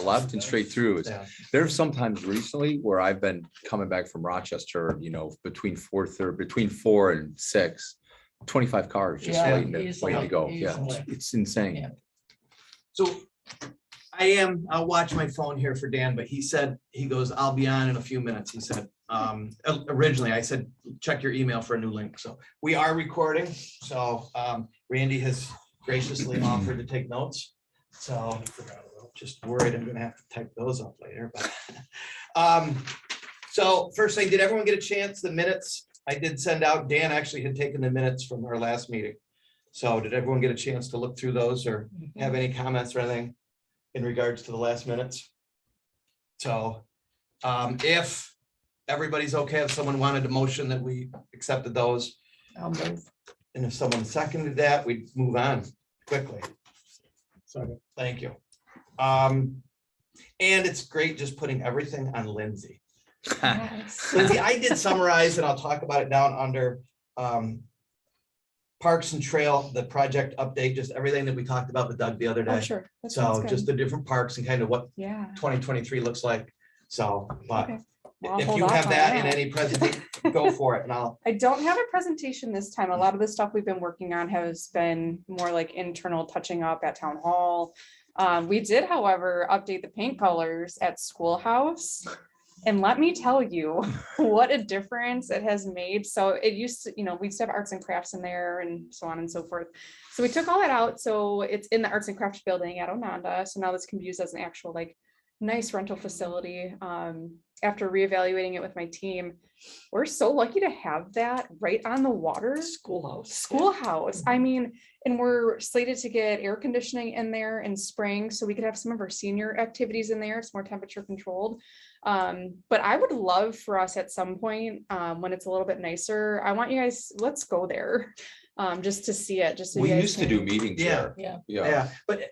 left and straight through. Yeah. There's sometimes recently where I've been coming back from Rochester, between 4 and 6, 25 cars just Yeah, waiting to go. Yeah, easily. it's insane. Yeah. So I'll watch my phone here for Dan, but he goes, I'll be on in a few minutes. He said, originally I said, check your email for a new link. So we are recording. So Randy has graciously offered to take notes. So just worried I'm gonna have to type those up later, but so first thing, did everyone get a chance? The minutes I did send out, Dan actually had taken the minutes from our last meeting. So did everyone get a chance to look through those or have any comments or anything in regards to the last minutes? So if everybody's okay, if someone wanted a motion that we accepted those, I'll move. and if someone seconded that, we'd move on quickly. Second. Thank you. And it's great just putting everything on Lindsay. Yes. Lindsay, I did summarize, and I'll talk about it down under Parks and Trail, the project update, just everything that we talked about with Doug the other Oh, day. sure. That sounds So good. just the different parks and kind of what Yeah. 2023 looks like. So, but Okay. Well, I'll if hold you off have on that in any presentation, go for it, and I'll. I don't have a presentation this time. A lot of the stuff we've been working on has been more like internal touching up at town hall. We did, however, update the paint colors at Schoolhouse. And let me tell you what a difference it has made. So it used to, we used to have arts and crafts in there and so on and so forth. So we took all that out. So it's in the arts and crafts building at Ononda. So now this can be used as an actual nice rental facility. After reevaluating it with my team, we're so lucky to have that right on the water. Schoolhouse. I mean, and we're slated to get air conditioning in there in spring, so we could have some of our senior activities in there. It's more temperature controlled. But I would love for us at some point, when it's a little bit nicer, I want you guys, let's go there, just to see it, just so We you guys used to do meetings Yeah. there. Yeah. Yeah, but,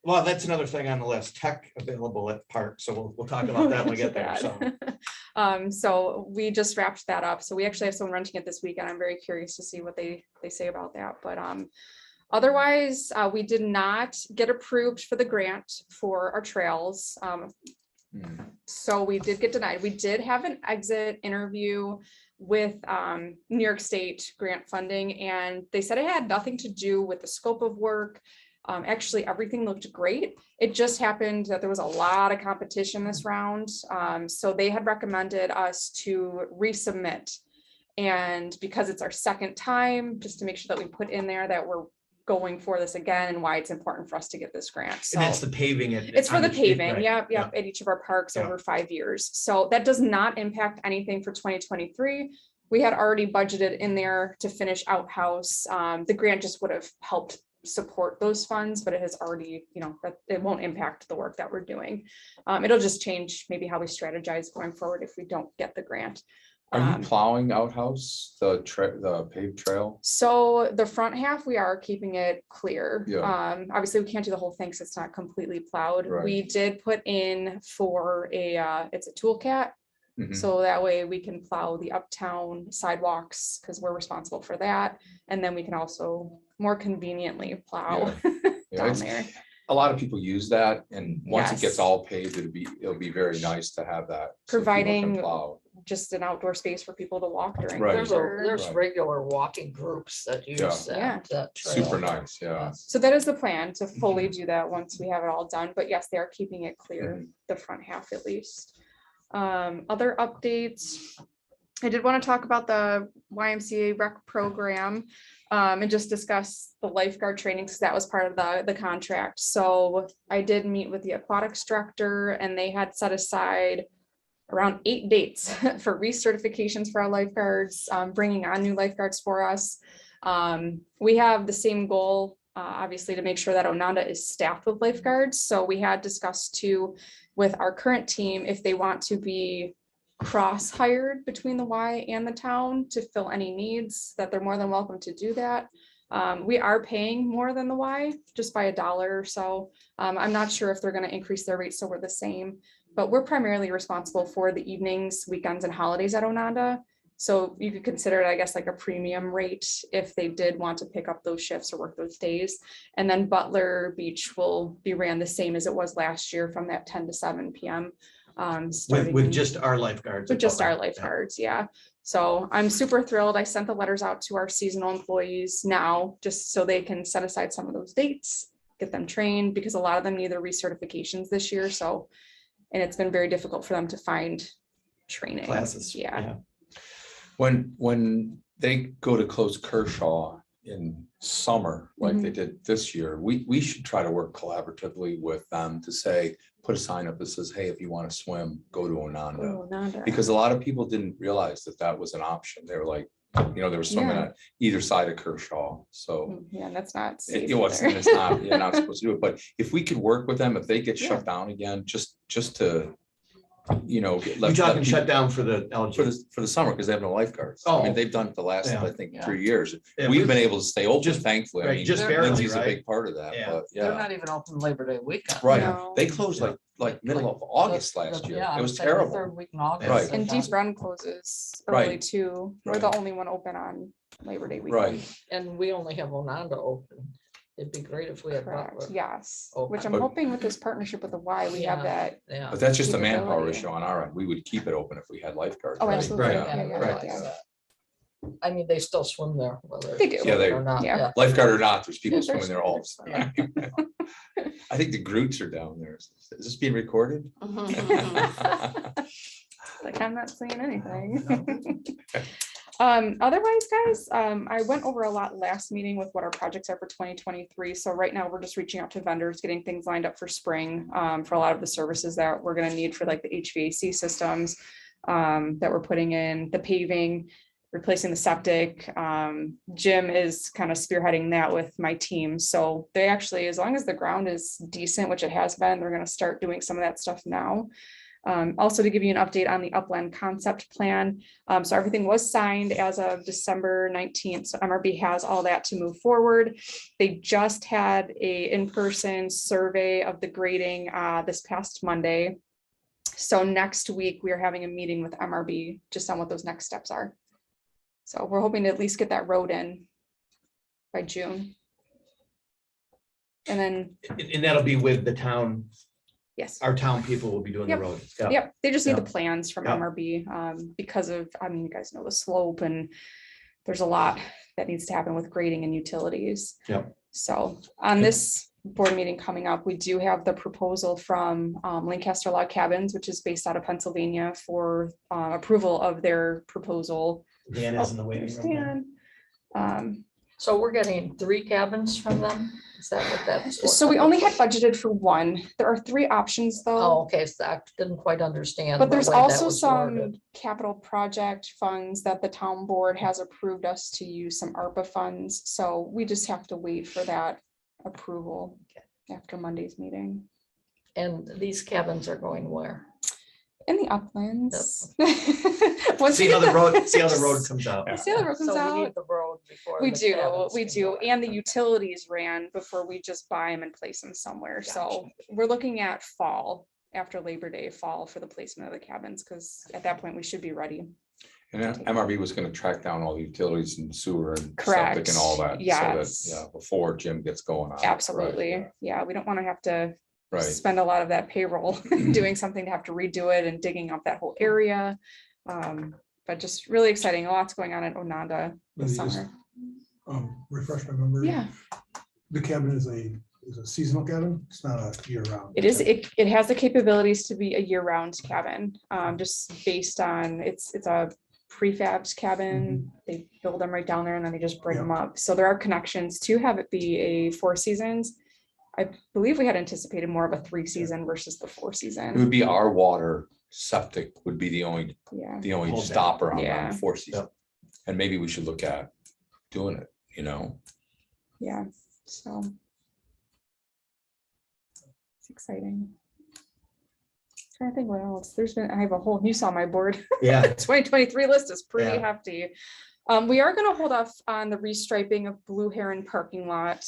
well, that's another thing on the list, tech available at the park, so we'll talk about that when we get there, so. So we just wrapped that up. So we actually have someone renting it this week, and I'm very curious to see what they say about that. But otherwise, we did not get approved for the grant for our trails. So we did get denied. We did have an exit interview with New York State grant funding, and they said it had nothing to do with the scope of work. Actually, everything looked great. It just happened that there was a lot of competition this round. So they had recommended us to resubmit. And because it's our second time, just to make sure that we put in there that we're going for this again and why it's important for us to get this grant. So And that's the paving. it's for the paving. Right, Yep, yeah. at each of our parks Yeah. over 5 years. So that does not impact anything for 2023. We had already budgeted in there to finish outhouse. The grant just would have helped support those funds, but it has already, that it won't impact the work that we're doing. It'll just change maybe how we strategize going forward if we don't get the grant. Are you plowing outhouse, the paved trail? So the front half, we are keeping it clear. Yeah. Obviously we can't do the whole thing, so it's not completely plowed. Right. We did put in for it's a tool cat. Mhm. So that way we can plow the uptown sidewalks because we're responsible for that. And then we can also more conveniently plow Yeah, down it's- there. A lot of people use that, and once it gets Yes. all paved, it'll be very nice to have that. so people can Providing plow. Just an outdoor space for people to walk during. Right. winter. There's Right. regular walking groups that use Yeah. that trail. Super nice, yeah. So that is the plan, to fully Mm-hmm. do that once we have it all done, but yes, they are keeping it clear, Mhm. the front half at least. Other updates, I did want to talk about the YMCA rec program, and just discuss the lifeguard training, because that was part of the contract. So I did meet with the aquatics director, and they had set aside around 8 dates for recertifications for our lifeguards, bringing on new lifeguards for us. We have the same goal, obviously, to make sure that Ononda is staffed with lifeguards. So we had discussed too with our current team if they want to be cross-hired between the Y and the town to fill any needs, that they're more than welcome to do that. We are paying more than the Y just by $1 or so. I'm not sure if they're going to increase their rates so we're the same, but we're primarily responsible for the evenings, weekends, and holidays at Ononda. So you could consider it, I guess, like a premium rate if they did want to pick up those shifts or work those days. And then Butler Beach will be ran the same as it was last year from that 10 to 7 PM. Starting With in- just our lifeguards. with just our Yeah. lifeguards, yeah. So I'm super thrilled. I sent the letters out to our seasonal employees now, just so they can set aside some of those dates, get them trained, because a lot of them need their recertifications this year, so. And it's been very difficult for them to find training. Classes. Yeah, When they go to close Kershaw in summer, like they did this year, we should try to work collaboratively with them to say, put a sign up that says, hey, if you want to swim, go to Ononda. Oh, Nanda. Because a lot of people didn't realize that that was an option. They were like, they were swimming Yeah. on either side of Kershaw, so. Yeah, that's not safe It was, either. it's not, you're not supposed to do it, but if we could work with them, if they get shut down again, just to, You're let talking people- shut down for the algae. for the summer, because they have no lifeguards. I mean, Oh. they've done it the last, Yeah. I think, Yeah. 3 years. Yeah, We've we're- been able to stay open, Just- thankfully. I right, mean, just barely, Lindsay's a right? big part of that, Yeah. but They're yeah. not even open Labor Day weekend. Right, No. they closed like middle of August last year. Yeah, It was like the terrible. Third week in August. Right. And they're Deep done. Run closes early Right. too. We're the only one open on Labor Day weekend. Right, And we only have Ononda open. It'd be great if we had Correct, Butler. yes, Oh, which I'm but- hoping with this partnership with the Y, we have Yeah. that. Yeah. but that's just a manpower Capability. issue on our end. We would keep it open if we had lifeguards. Oh, right? absolutely. Right. Yeah, I yeah, didn't yeah, realize yeah. that. I mean, they still swim there, whether. They do. Yeah, they- or not, yeah. Lifeguard or not, there's people Yeah, there's- swimming there all the time. I think the Groots are down there. Is this being recorded? Like, I'm not saying anything. Otherwise, guys, I went over a lot last meeting with what our projects are for 2023. So right now, we're just reaching out to vendors, getting things lined up for spring, for a lot of the services that we're gonna need for like the HVAC systems, that we're putting in, the paving, replacing the septic. Jim is kind of spearheading that with my team. So they actually, as long as the ground is decent, which it has been, they're gonna start doing some of that stuff now. Also to give you an update on the Upland concept plan. So everything was signed as of December 19th. So MRB has all that to move forward. They just had a in-person survey of the grading this past Monday. So next week, we are having a meeting with MRB just on what those next steps are. So we're hoping to at least get that road in by June. And then, And that'll be with the town, yes. our town people will be doing the Yep. road. Yep, they just need the Yeah. plans from Yeah. MRB, because of, I mean, you guys know the slope and there's a lot that needs to happen with grading and utilities. Yep. So on this board meeting coming up, we do have the proposal from Lancaster Log Cabins, which is based out of Pennsylvania, for approval of their proposal. Dan is in the waiting There's room. there. Dan. So we're getting 3 cabins from them? Is that what that's? So we only had budgeted for one. There are 3 options Oh, though. okay, so I didn't quite understand. But the there's way that also was some worded. capital project funds that the town board has approved us to use, some ARPA funds. So we just have to wait for that approval after Monday's meeting. And these cabins are going where? In the uplands. Once See we how get the road, see how the road comes out. See how the road comes So we out. need the road before. We the do, cabins we can do, go and the in. utilities ran before we just buy them and place them somewhere, so we're looking at fall, after Labor Day, fall for the placement of the cabins, because at that point, we should be ready. And then MRB was gonna track down all the utilities and sewer and septic Correct. and all that. so that, Yes. Yeah, before Jim gets going on. it, right, Absolutely, yeah, yeah, we don't want to have to Right, spend a lot of that payroll doing something to have to redo it and digging up that whole area. But just really exciting, lots going on at Ononda this Maybe just, summer. refresh my memory. Yeah, The cabin is a seasonal cabin. It's not a year round. it is, it has the capabilities to be a year-round cabin, just based on, it's a prefabbed cabin. They build them right down there and then they just bring them up. So there are connections to have it be a 4 seasons. I believe we had anticipated more of a 3 season versus the 4 it season. would be our water septic would be the only Yeah, Hold back. stopper on Yeah. the 4 season. Yep. And maybe we should look at doing it, yeah, so. It's exciting. Trying to think what else. There's been, I have a whole, you saw my board. Yeah, 2023 list is pretty Yeah. hefty. We are gonna hold off on the restriping of Blue Heron parking lot.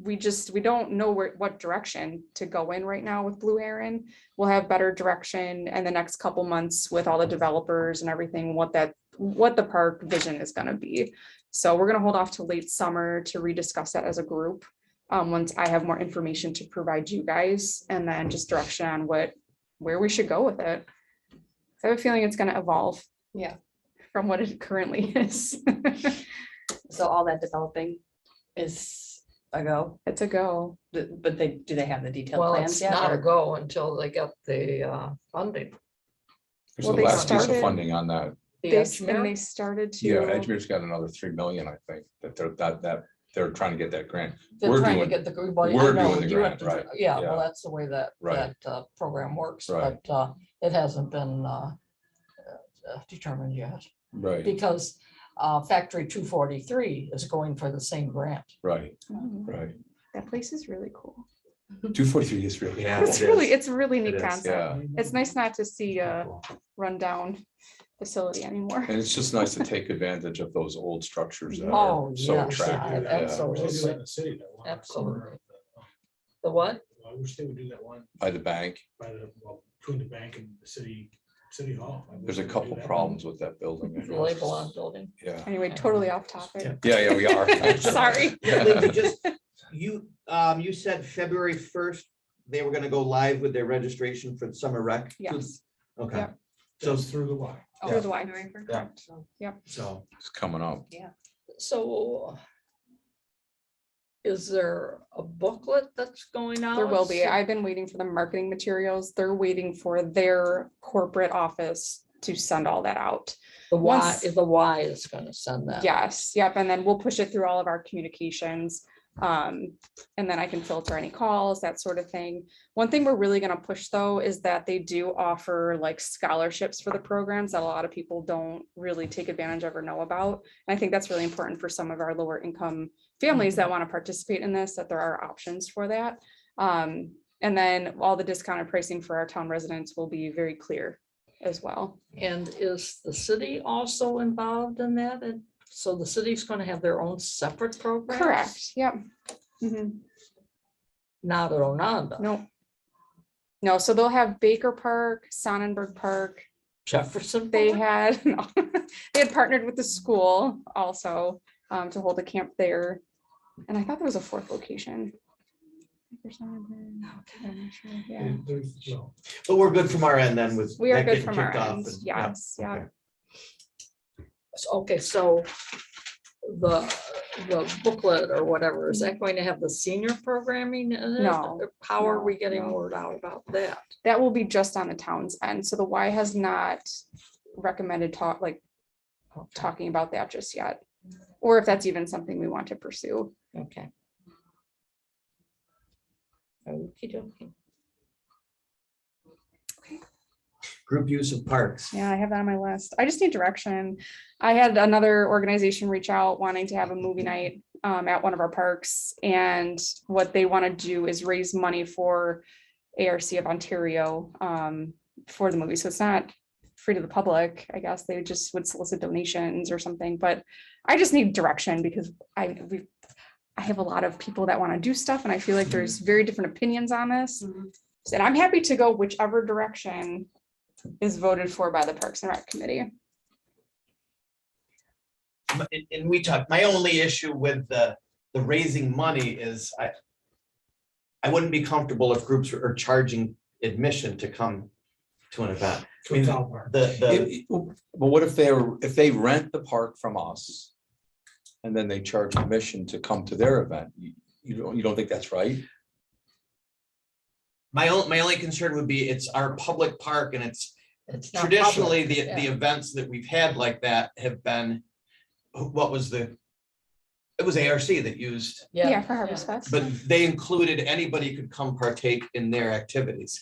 we don't know what direction to go in right now with Blue Heron. We'll have better direction in the next couple months with all the developers and everything, what the park vision is gonna be. So we're gonna hold off to late summer to rediscuss that as a group. Once I have more information to provide you guys, and then just direction on where we should go with it. I have a feeling it's gonna evolve. Yeah. From what it currently is. So all that developing is a go, It's a go. but do they have the detailed Well, plans it's yet? not a or- go until they get the funding. There's Well, the they last piece of started- funding on that. The They Edgemere? started to. Yeah, Edgemere's got another 3 million, I think, that they're trying to get that grant. They're We're trying to doing- get the green money. I we're know, doing the you have grant, to- right, Yeah, yeah. well, that's the way that, Right. that program works, Right. but it hasn't been determined yet. Right, Because Factory 243 is going for the same grant. right, Oh, right. that place is really cool. 243 is really. Yeah, cool. It's a really neat It is, concept. Yeah, It's nice not to see a rundown facility anymore. and it's just nice to take advantage of those old structures that Oh, are so yes, attractive. yeah, Yeah. absolutely. in the city, that one. Absolutely. The what? I wish they would do that one By the bank, by between the bank and the city hall. I wish there's a they would do couple that. problems with that building. I The know. label on building. Yeah, Anyway, totally off topic. yeah, we are. Sorry. Lindsay, just, you said February 1st, they were gonna go live with their registration for the summer rec? Yes, Okay, Yep. so, Just through the Y. through the Y. yeah, so, It's coming up. So is there a booklet that's going out? There will be. I've been waiting for the marketing materials. They're waiting for their corporate office to send all that out. The Y, once- the Y is gonna send that. Yes, yep, and then we'll push it through all of our communications. And then I can filter any calls, that sort of thing. One thing we're really gonna push though is that they do offer like scholarships for the programs that a lot of people don't really take advantage of or know about. And I think that's really important for some of our lower income families that want to participate in this, that there are options for that. And then all the discounted pricing for our town residents will be very clear as well. And is the city also involved in that? And so the city's gonna have their own separate program? Correct, yep. Mhm. Not at Ononda. No. No, so they'll have Baker Park, Sonnenberg Park. Jefferson. They Park? had, no, they had partnered with the school also to hold a camp there. And I thought there was a fourth location. There's Sonnenberg, I'm not sure, yeah. but we're good from our end then with. We are that good getting from our kicked off end, and- yes, yeah. okay. Okay, so the booklet or whatever, is that going to have the senior programming in it? No, How are we no, getting no. word out about that? That will be just on the town's end, so the Y has not recommended talking about that just yet. Or if that's even something we want to pursue. Okay. Okey-dokey. Group use of parks. Yeah, I have that on my list. I just need direction. I had another organization reach out wanting to have a movie night at one of our parks. And what they want to do is raise money for ARC of Ontario for the movie. So it's not free to the public. I guess they just would solicit donations or something, but I just need direction because I have a lot of people that want to do stuff and I feel like there's very different opinions on this. And I'm happy to go whichever direction is voted for by the Parks and Rec Committee. And we talked, my only issue with the raising money is I wouldn't be comfortable if groups are charging admission to come to an event. I mean, But what if they rent the park from us? And then they charge admission to come to their event? You don't think that's right? my only concern would be it's our public park and it's It's not traditionally public, the yeah. events that we've had like that have been, it was ARC that used, Yeah, for Harvest Fest. but they included anybody could come partake in their activities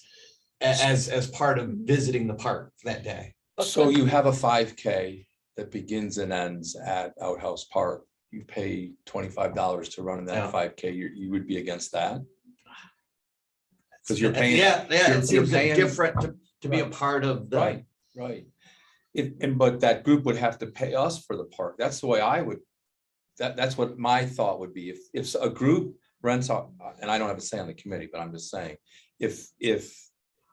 as part of visiting the park that day. So you have a 5K that begins and ends at Outhouse Park. You pay $25 to run in that Yeah. 5K. You would be against that? Because you're paying. Yeah, you're it seems paying- different to be a Right. part of the. Right, right. But that group would have to pay us for the park. That's the way I would, that's what my thought would be. If a group rents out, and I don't have a say on the committee, but I'm just saying, if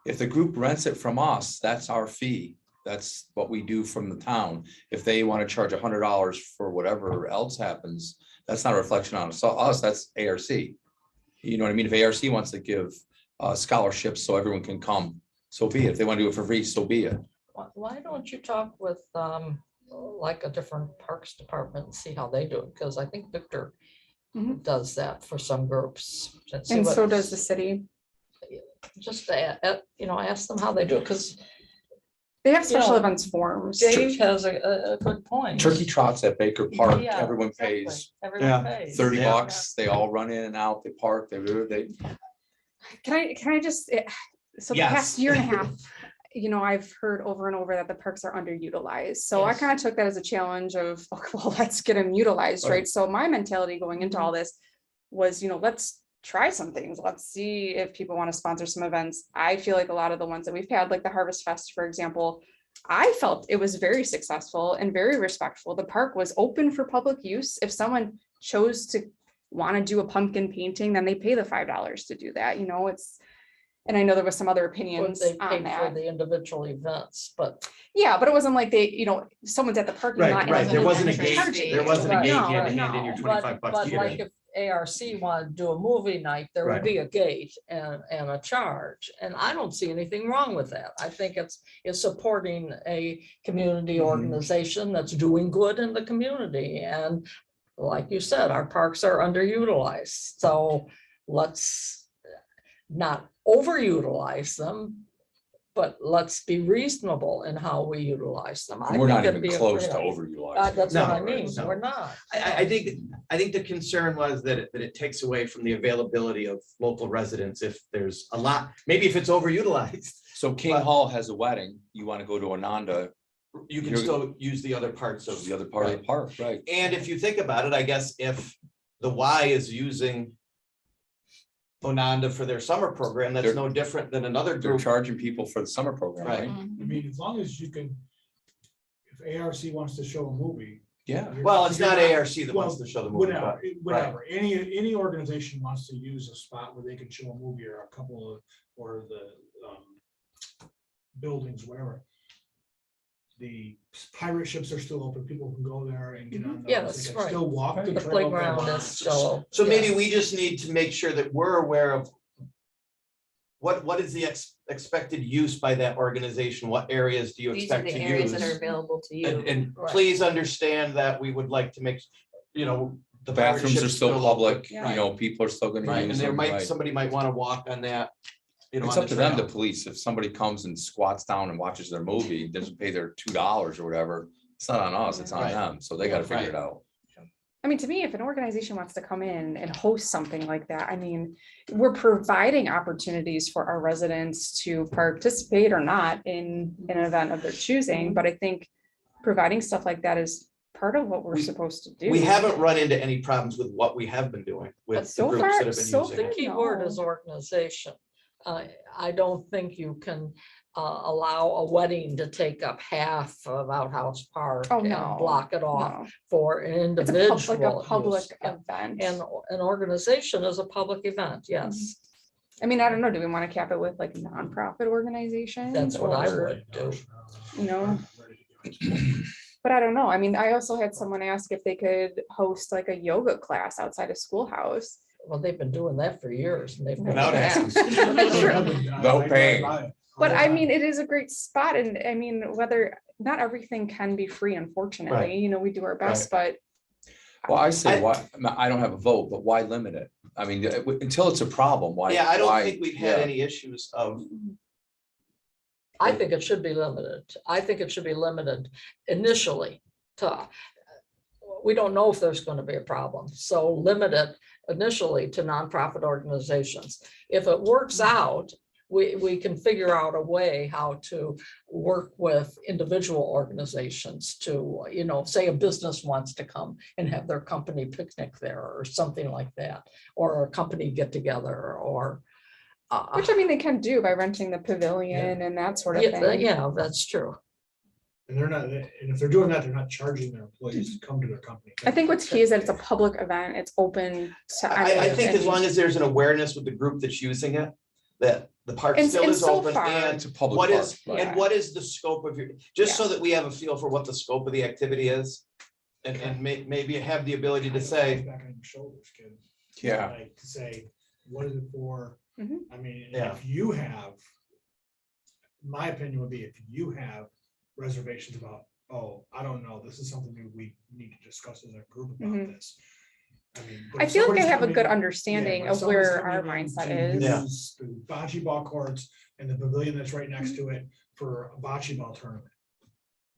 the group rents it from us, that's our fee. That's what we do from the town. If they want to charge $100 for whatever else happens, that's not a reflection on us, that's ARC. You know what I mean? If ARC wants to give scholarships so everyone can come, so be it. If they want to do it for free, so be it. Why don't you talk with like a different parks department and see how they do it? Because I think Victor Mhm. does that for some groups. Let's see And what- so does the city. Just, ask them how they do it, because They have special Yeah. events forms. Dave has a good point. Turkey trots at Baker Park, Yeah, everyone exactly. pays Everyone pays. 30 Yeah. bucks. They all run in and out, they park, they, Can I just, so the Yes. past year and a half, I've heard over and over that the parks are underutilized. So I Yes. kind of took that as a challenge of, okay, well, let's get them utilized, Right. right? So my mentality going into all this was, let's try some things. Let's see if people want to sponsor some events. I feel like a lot of the ones that we've had, like the Harvest Fest, for example, I felt it was very successful and very respectful. The park was open for public use. If someone chose to want to do a pumpkin painting, then they pay the $5 to do that. And I know there was some other Or opinions they on paid for that. the individual events, but Yeah, but it wasn't like someone's at the parking lot. Right, and right. There wasn't a they're gate, charging there you. wasn't a Right. gate. You No, had to hand in your no. 25 bucks. but to get like in. if ARC wanted to do a movie night, there would Right. be a gate and a charge. And I don't see anything wrong with that. I think it's supporting a community Mhm. organization that's doing good in the community. And like you said, our parks are underutilized. So let's not overutilize them, but let's be reasonable in how we utilize them. I we're think not it'd even be a close great to idea. overutilizing. That's No, what I right, mean. no. We're not. I think the concern was that it takes away from the availability of local residents if there's a lot, maybe if it's overutilized. So King But- Hall has a wedding, you want to go to Ananda, You can You're- still use the other parts so of the other part of the park, right? And if you think about it, I guess if the Y is using Onanda for their summer program, that's They're- no different than another They're group. charging people for the summer program, Right. right? I mean, as long as you can, if ARC wants to show a movie. Yeah, you're- Well, it's you're not ARC that wants well, to show the movie. Whatever, but- whatever, any organization wants to use a spot where they can show a movie or a couple of, or the buildings, whatever. The pirate ships are still open, people can go there and get on those. Yeah, They that's can right. Still walk the The trail. playground if they is want. still. So maybe yeah. we just need to make sure that we're aware of what is the expected use by that organization? What areas do you These are expect the to areas that are use? available to you. And Right. please understand that we would like to make, the the bathrooms are partnership's still open. public, Yeah. people are still gonna Right, and use there them, might, right? somebody might want to walk on that. It's on up the to them to trail. police. If somebody comes and squats down and watches their movie, doesn't pay their $2 or whatever, it's not on us, it's on Right. them. So they gotta figure Right. it out. I mean, to me, if an organization wants to come in and host something like that, I mean, we're providing opportunities for our residents to participate or not in an event of their choosing, but I think providing stuff like that is part of what we're We- supposed to do. We haven't run into any problems with what we have been doing with the so groups far- that have been so using The it. key word is organization. I don't think you can allow a wedding to take up half of Outhouse Park Oh, and no, block it off No, for an it's individual. like a public use. Yeah. event. And an organization is a public event, yes. I mean, I don't know, do we want to cap it with like nonprofit organizations? That's what I or, would do. You know, but I don't know. I mean, I also had someone ask if they could host like a yoga class outside of schoolhouse. Well, they've been doing that for years and they've. been Without banned. asking. No paying. But I mean, it is a great spot, and I mean, whether, not everything can be free, unfortunately, we do our best, but Well, I say, I- why, I don't have a vote, but why limit it? I mean, until it's a problem, why? Yeah, I don't why- think we've had yeah. any issues of, I think it should be limited. I think it should be limited initially to, we don't know if there's going to be a problem. So limit it initially to nonprofit organizations. If it works out, we can figure out a way how to work with individual organizations to, say a business wants to come and have their company picnic there or something like that, or a company get together or. which I mean, they can do by renting the pavilion and that sort of Yeah, thing. yeah, that's true. And they're not, and if they're doing that, they're not charging their employees to come to their company. I think what's key is that it's a public event. It's open to. I anyone, think as and- long as there's an awareness with the group that's using it, that the park And- still and is so open far- and It's a public what park, is, right. and what is the scope of your, just so that we have a feel for what the scope of the activity is. And maybe have the ability to say, Back on your shoulders, kid. Yeah. Like to say, what is it for? Mhm. I mean, Yeah. if you have, my opinion would be if you have reservations about, oh, I don't know, this is something that we need to discuss as a group about Mhm. this. But I if feel like I somebody's have a coming good in- understanding yeah, but if of where somebody's our coming in mindset to is. Yeah. use the bocce ball courts and the pavilion that's right next to it for a bocce ball tournament.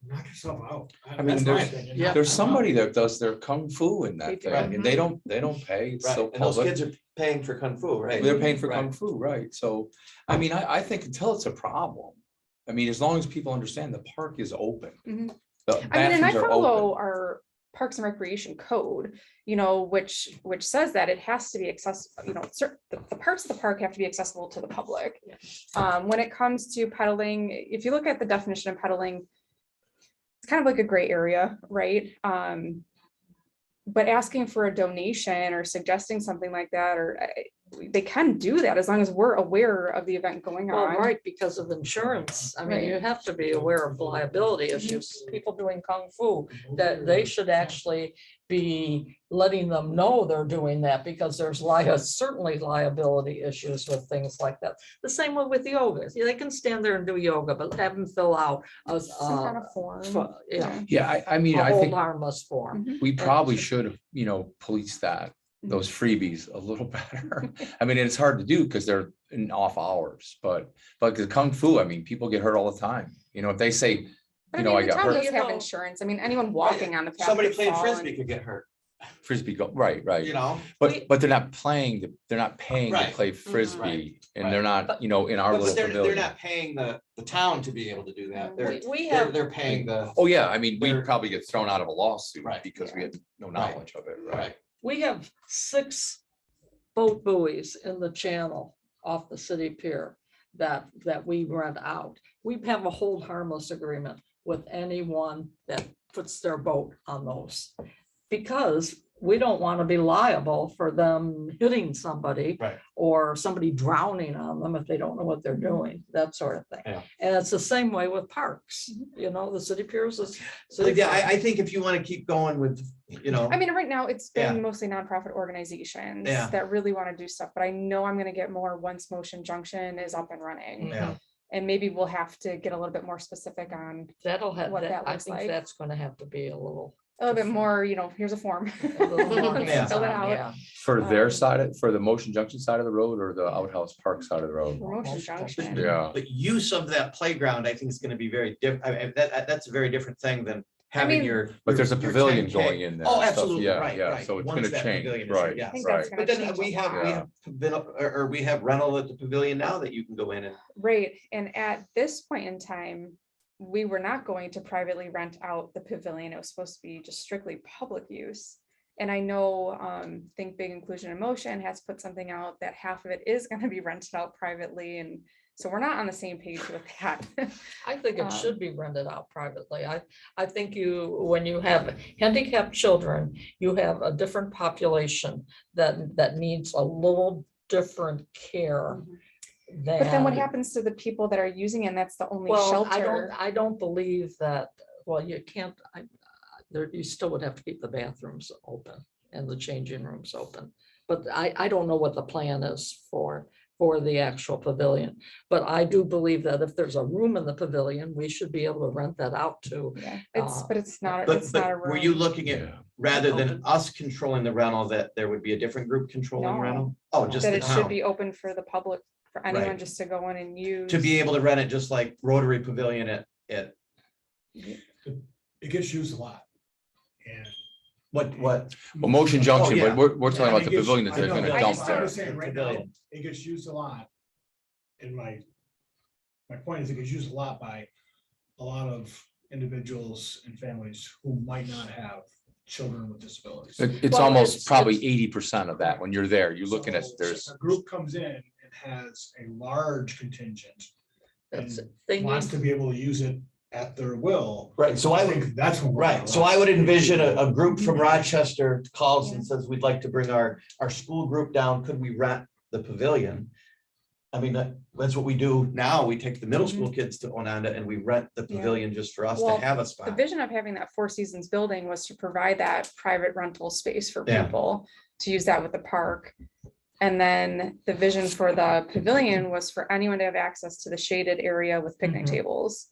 Knock yourself out. I mean, That's my there's- opinion. yeah, Knock There's yourself out. somebody that does their kung fu in They that do. thing, and they don't pay, it's right, so and those public. kids are paying for kung fu, right? They're paying for Right. kung fu, right? So, I mean, I think until it's a problem, I mean, as long as people understand the park is open. Mhm. The I mean, and I bathrooms are follow open. our Parks and Recreation Code, which says that it has to be accessible, the parts of the park have to be accessible to the public. When it comes to pedaling, if you look at the definition of pedaling, it's kind of like a gray area, right? But asking for a donation or suggesting something like that, they can do that as long as we're aware of the event going Well, on. right, because of insurance. I mean, Right. you have to be aware of liability issues. People doing kung fu, that they should actually be letting them know they're doing that because there's certainly liability issues with things like that. The same way with yoga. They can stand there and do yoga, but have them fill out a, Some kind of form. yeah, Yeah, I mean, a I hold think harmless form. Mhm. we probably should, police that, those freebies a little better. I mean, it's hard to do because they're in off hours, but the kung fu, I mean, people get hurt all the time. If they say, But I I mean, the got town hurt. does You have know- insurance. I mean, anyone walking on the path. Somebody could playing fall frisbee and- could get hurt, frisbee go, right, you know? But they're not playing, they're not paying to Right. play Right. frisbee, and they're not, in our But little they're pavilion. not paying the town to be able to do that. They're, We they're, have, they're paying the, Oh, yeah, I mean, we'd They're- probably get thrown out of a lawsuit Right. because we had no Right. knowledge of it, right? right, we have 6 boat buoys in the channel off the city pier that we rent out. We have a hold harmless agreement with anyone that puts their boat on those. Because we don't want to be liable for them hitting somebody. Right. Or somebody drowning on them if they don't know what they're doing, that sort of thing. Yeah. And it's the same way with parks, the city piers is. so yeah, I think if you want to keep going with, I mean, right now it's been Yeah. mostly nonprofit organizations Yeah. that really want to do stuff, but I know I'm gonna get more once Motion Junction is up and running. yeah, And maybe we'll have to get a little bit more specific on That'll have, what that I looks think like. that's gonna have to be a little. a little bit more, Mm-hmm. here's a form. a little more Yeah. Fill it hands-on, out. yeah. For their Um, side, for the Motion Junction side of the road or the Outhouse Park side of the road? Motion Junction. Yeah, the use of that playground, I think is gonna be very different. That's a very different thing than having mean- your. but there's a your pavilion 10K. going in there. Oh, and stuff. absolutely, Yeah, right, yeah, right. so it's Once gonna that change, pavilion is- right, yeah. I think that's right. gonna But then change a we have, lot. been up, or we have rental at the pavilion now that you can go in and. Right, and at this point in time, we were not going to privately rent out the pavilion. It was supposed to be just strictly public use. And I know, Think Big Inclusion in Motion has put something out that half of it is gonna be rented out privately, and so we're not on the same page with that. I think it Um, should be rented out privately. I think when you have handicapped children, you have a different population that needs a little different care than. But then what happens to the people that are using it? And that's the only Well, shelter. I don't believe that, well, you can't, you still would have to keep the bathrooms open and the changing rooms open. But I don't know what the plan is for the actual pavilion. But I do believe that if there's a room in the pavilion, we should be able to rent that out to. Yeah, uh, but it's not, But, it's not a but were you room. looking at, Yeah. rather than Open. us controlling the rental, that there would be a different group controlling No. rental? Oh, just That the it should town, be open for the public, for anyone Right. just to go in and use. to be able to rent it just like Rotary Pavilion at, It gets used a lot. And. what? Well, Motion Junction, yeah. but we're talking Yeah, about it the gets- pavilion that I they're know, gonna I dump just- I'm there. just saying, right now, Pavilion. it gets used a lot. And my point is, it gets used a lot by a lot of individuals and families who might not have children with disabilities. It's Well, almost it's- probably 80% of that when you're there, you're looking at, So, there's, if a group comes in and has a large contingent That's and it. They wants need, to be able to use it at their will. Right, so I think would, that's when. we're right, so I would envision a group from Rochester calls Yeah. and says, we'd like to bring our school group down, could we rent the pavilion? I mean, that's what we do now, we take the middle school kids to Onondaga and we rent the Yeah. pavilion just for us to Well, have a The spot. vision of having that Four Seasons building was to provide that private rental space for Yeah. people to use that with the park. And then the vision for the pavilion was for anyone to have access to the shaded area with picnic Mhm. tables.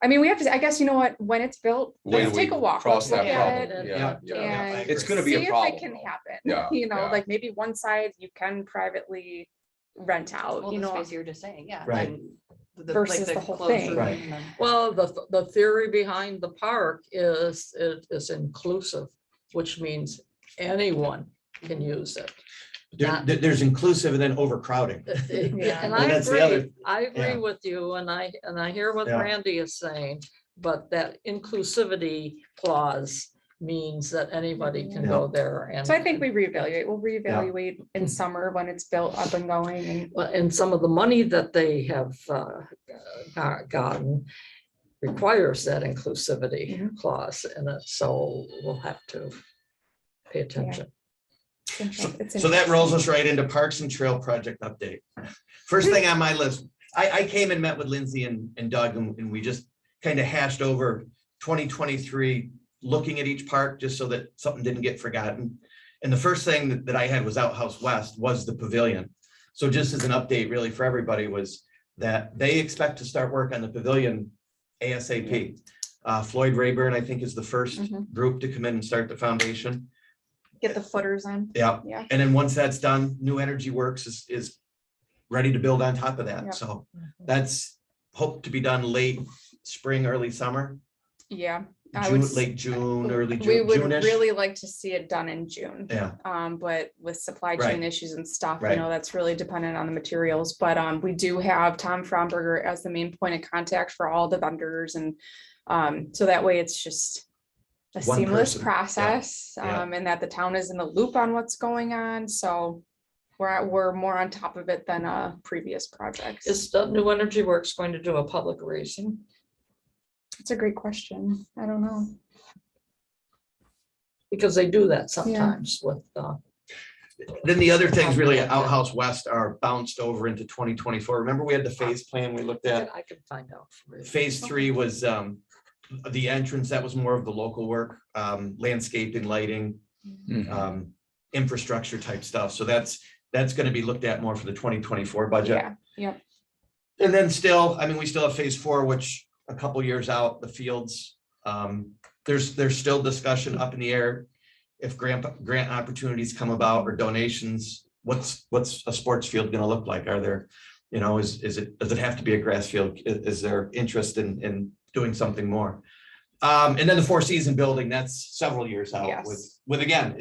I mean, we have to, I guess, you know what, when it's built, When let's we take a walk. cross Let's that look at problem, it. yeah, Yeah. And It's gonna be see a if problem, it can though. happen. Yeah, You know, yeah. like maybe one side you can privately rent out, Well, you the know. space you were just saying, yeah. Right. and Versus the whole closed thing. room Right. and then- Well, the theory behind the park is it is inclusive, which means anyone can use it. There's inclusive and then overcrowding. Yeah. And And I that's the other- agree, I agree yeah. with you, and I hear what Yeah. Randy is saying, but that inclusivity clause means that anybody can go there and. So I think we reevaluate, we'll reevaluate in summer when it's built up and going and. Well, and some of the money that they have gotten requires that inclusivity Mhm. clause in it, so we'll have to pay attention. So that rolls us right into Parks and Trail Project update. First thing on my list, I came and met with Lindsay and Doug and we just kind of hashed over 2023, looking at each park just so that something didn't get forgotten. And the first thing that I had was Outhouse West was the pavilion. So just as an update really for everybody was that they expect to start work on the pavilion ASAP. Floyd Rayburn, I think, is the first Mhm. group to come in and start the foundation. Get the footers in, Yeah, yeah. and then once that's done, New Energy Works is ready to build on top of Yeah. that. So that's hoped to be done late spring, early summer, Yeah. I would June, s- late June, early We June, would June-ish. really like to see it done in June. Yeah, But with supply Right. chain issues and stuff, you Right. know, that's really dependent on the materials. But we do have Tom Fromberger as the main point of contact for all the vendors and so that way it's just a One seamless person. process Yeah. and that the town is in the loop on what's going on. So we're more on top of it than previous projects. Is the New Energy Works going to do a public raising? It's a great question. I don't know. Because they do that sometimes with, then the other things really at Outhouse West are bounced over into 2024. Remember we had the phase plan we looked at? I can find out. for you. Phase 3 was the entrance, that was more of the local work, landscaping, lighting, Mhm. infrastructure type stuff. So that's gonna be looked at more for the 2024 budget. Yeah, yep. And then still, I mean, we still have phase 4, which a couple years out, the fields. There's still discussion up in the air. If grant opportunities come about or donations, what's a sports field gonna look like? Are there, you know, does it have to be a grass field? Is there interest in doing something more? And then the Four Season building, that's several years out Yes. with again,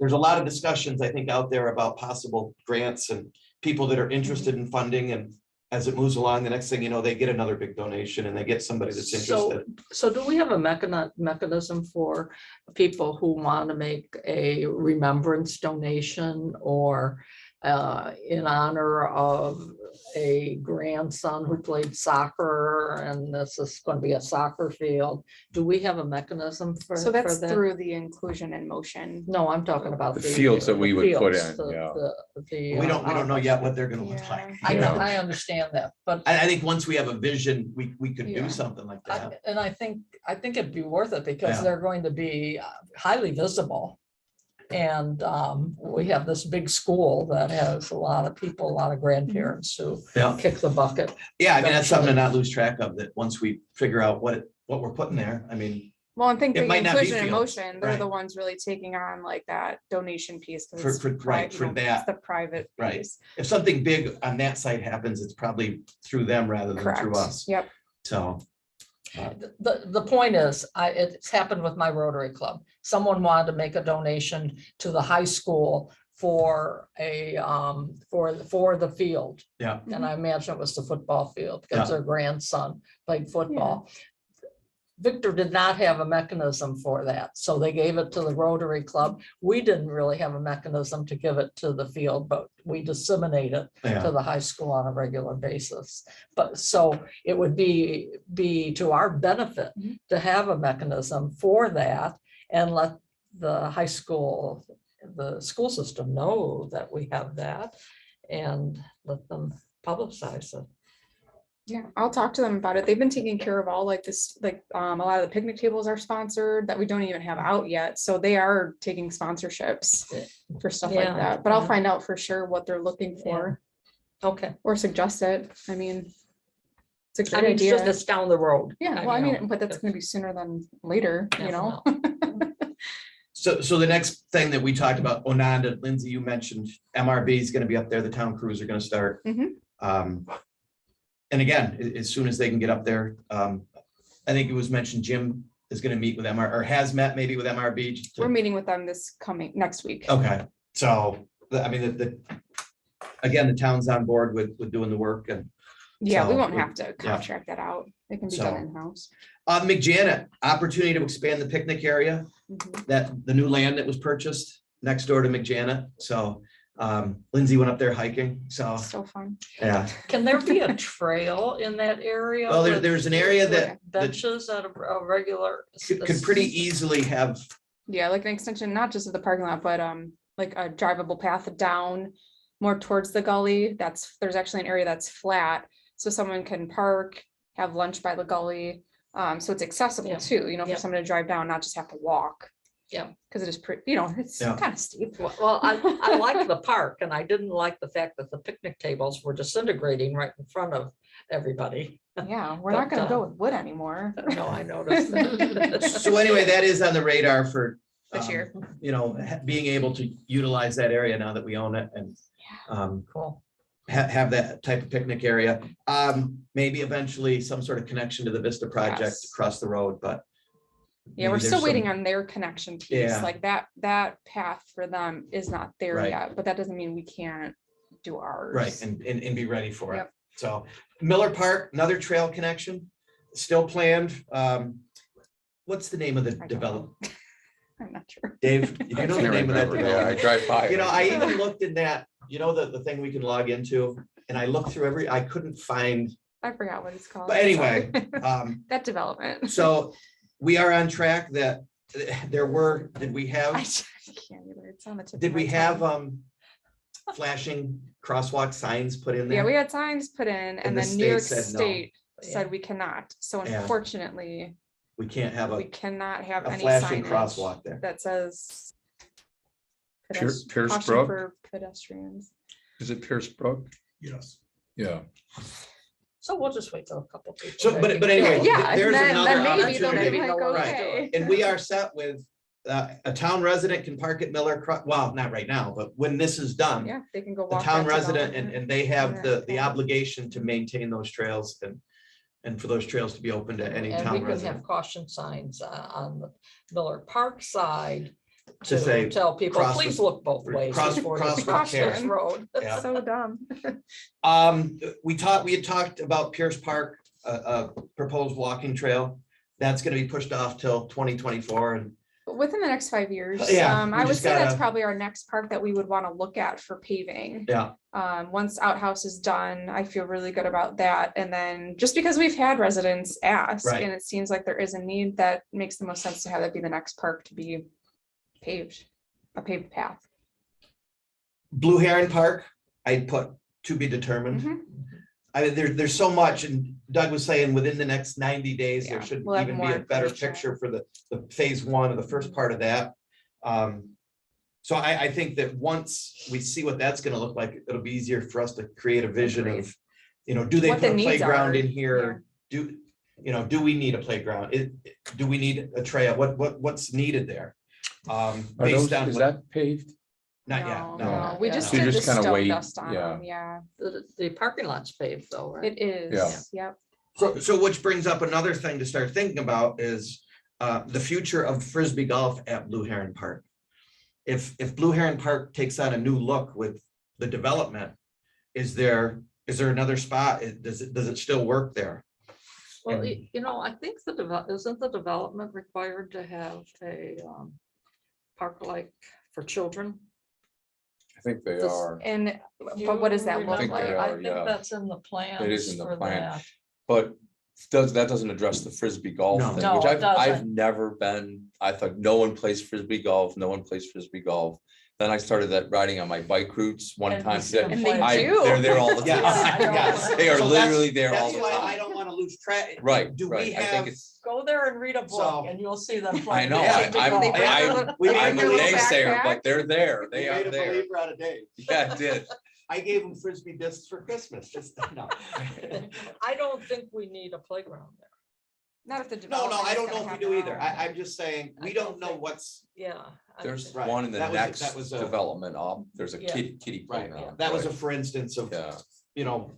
there's a lot of discussions, I think, out there about possible grants and people that are interested in funding, and as it moves along, the next thing you know, they get another big donation and they get somebody that's interested. So do we have a mechanism for people who want to make a remembrance donation or in honor of a grandson who played soccer and this is going to be a soccer field? Do we have a mechanism for? So that's for that? through the inclusion in motion. No, I'm talking about The fields that we would put fields, in, yeah. We don't know yet what they're gonna look Yeah. like. I you know, know. I understand that, but I think once we have a vision, we could Yeah. do something like that. and I think it'd be worth it because Yeah. they're going to be highly visible. And we have this big school that has a lot of people, a lot of grandparents who Yeah. kick the bucket. Yeah, I mean, that's something to not lose track of, that once we figure out what we're putting there, I mean, Well, I think It the might not be inclusion in fields, motion, they're right. the ones really taking on like that donation piece. 'cause For- it's for- right, for that. The private Right. piece. if something big on that site happens, it's probably through them rather than Correct. through us. Yep. So, The point is, it's happened with my Rotary Club. Someone wanted to make a donation to the high school for for the field. Yeah. And I imagine it was the football field Yeah. because their grandson played football. Victor did not have a mechanism for that, so they gave it to the Rotary Club. We didn't really have a mechanism to give it to the field, but we disseminate it to Yeah, the high school on a regular basis. But so it would be to our benefit Mhm. to have a mechanism for that and let the high school, the school system know that we have that and let them publicize it. Yeah, I'll talk to them about it. They've been taking care of all like this, like a lot of the picnic tables are sponsored that we don't even have out yet. So they are taking sponsorships for stuff like Yeah, that. But I'll yeah. find out for sure what they're looking for Okay. or suggest it. I mean, it's a I great mean, it's just idea. it's down the road. Yeah, well, I know, mean, but that's gonna be sooner than later, you know? so the next thing that we talked about, Ononda, Lindsay, you mentioned MRB is gonna be up there, the town crews are gonna start. Mhm. And again, as soon as they can get up there, I think it was mentioned Jim is gonna meet with or has met maybe with MRB. We're meeting with them next week. Okay, so, I mean, again, the town's on board with doing the work and Yeah, we so, won't have to contract that out. It can be done So- in-house. McJanet, opportunity to expand the picnic area, Mhm. that the new land that was purchased next door to McJanet. So Lindsay went up there hiking, so, So fun. yeah. Can there be a trail in that area? Well, with- there's an area with that Benches at a regular. could pretty easily have, Yeah, like an extension, not just of the parking lot, but like a drivable path down more towards the gully. There's actually an area that's flat, so someone can park, have lunch by the gully. So it's accessible Yeah. too, Yeah. for someone to drive down, not just have to walk. Yeah. Because it is pretty, it's Yeah. kind of steep. Well, I like the park and I didn't like the fact that the picnic tables were disintegrating right in front of everybody. Yeah, we're not But, gonna go with wood anymore. No, I noticed. so anyway, that is on the radar for This year. being able to utilize that area now that we own it and Cool. have that type of picnic area. Maybe eventually some sort of connection to the Vista project Yes. across the road, but Yeah, we're maybe still there's waiting some- on their connection piece, Yeah. like that path for them is not there Right. yet, but that doesn't mean we can't do ours. Right, and be ready for it. Yep. So Miller Park, another trail connection, still planned. What's the name of the I don't development? know. I'm not sure. Dave, you know the Can't name of that remember. Yeah, I development? drive by. it. I even looked in that, the thing we can log into, and I looked through I couldn't find, I forgot what it's called. but anyway, That development. so we are on track that did we I have, can't either. It's on the tip of did we my have, tongue. flashing crosswalk signs put in Yeah, there? we had signs put in and the then New York state said no. State Yeah. said we cannot. So Yeah. unfortunately, We can't have we a cannot have any flashing signage crosswalk there. that says Pierce caution Brook? for pedestrians. Is it Pierce Brook? Yes. Yeah. So we'll just wait till a couple people. So, but anyway, Yeah, there's then another maybe they'll be opportunity. like, Right. okay. And we are set with, a town resident can park at Miller, well, not right now, but when this is done, Yeah, they can go the walk. town that resident development. and they have the Yeah. obligation to maintain those trails and for those trails to be open to any And we town can resident. have caution signs on the Miller Park side. To say, Tell people, cross please with- look both ways. cross- before you cross with cross care. this road. Yeah. So dumb. We had talked about Pierce Park, a proposed walking trail. That's gonna be pushed off till 2024 and But within the next 5 years, Yeah, we I would just say that's gotta- probably our next park that we would want to look at for paving. yeah, Once Outhouse is done, I feel really good about that. And then just because we've had residents ask, Right. and it seems like there is a need, that makes the most sense to have that be the next park to be paved, a paved path. Blue Heron Park, I'd put to be determined. Mhm. I mean, there's so much, and Doug was saying within the next 90 days, there Yeah, should we'll have even be more a better information. picture for the phase one of the first part of that. So I think that once we see what that's gonna look like, it'll be easier for us to create a vision of, do they What put the a needs playground are, in here? Do we need a playground? Do we need a trail? What's needed there? Are Based those, on is what- that paved? Not yet, No, no. no, we Yeah. just So you did the just kinda stone wait, dust on yeah. them, yeah, The parking lot's paved though, right? it is, Yeah. yep. So which brings up another thing to start thinking about is the future of Frisbee golf at Blue Heron Park. If Blue Heron Park takes on a new look with the development, is there another spot? Does it still work there? Well, And- I think isn't the development required to have a park like for children? I think they This- are, And, but what does that You look think they like? are. I think yeah. that's in the plan. It is in the plan. but that doesn't address the frisbee golf No. thing, No, which it I've doesn't. never been, I thought no one plays frisbee golf, no one plays frisbee golf. Then I started that riding on my bike routes one And time. you see them And they play. do. They're there all the Yeah, time. yes. They are So that's- literally there all That's the why I time. don't want to lose track. Right, Do we right. I think have? it's, Go there and read a book So- and you'll see them. I playing know, frisbee I'm, golf. They bring their I'm, little- we they made I'm a bring their little naysayer, backpack. but they're there. We They are made a there. believer out of Dave. Yeah, it did. I gave him Frisbee discs for Christmas, just, no. I don't think we need a playground there. Not if the No, development. I is don't gonna know if we have do their either. own. I'm just saying, we I don't don't know think- what's, Yeah. I There's think- Right. one in the That next was a- development up. There's a Yeah. kitty right, playground. that was a right. for instance of, Yeah, you know,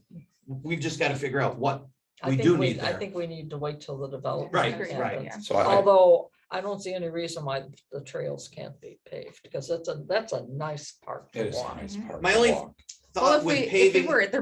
we've just got to figure out what I we think do need I there. think we need to wait till the development. Right, Agree, right. yeah. so I, Although I don't see any reason why the trails can't be paved, because that's a nice park it to is walk. a nice Mhm. park. My to only walk. Well, thought if with we, if we paving, were, it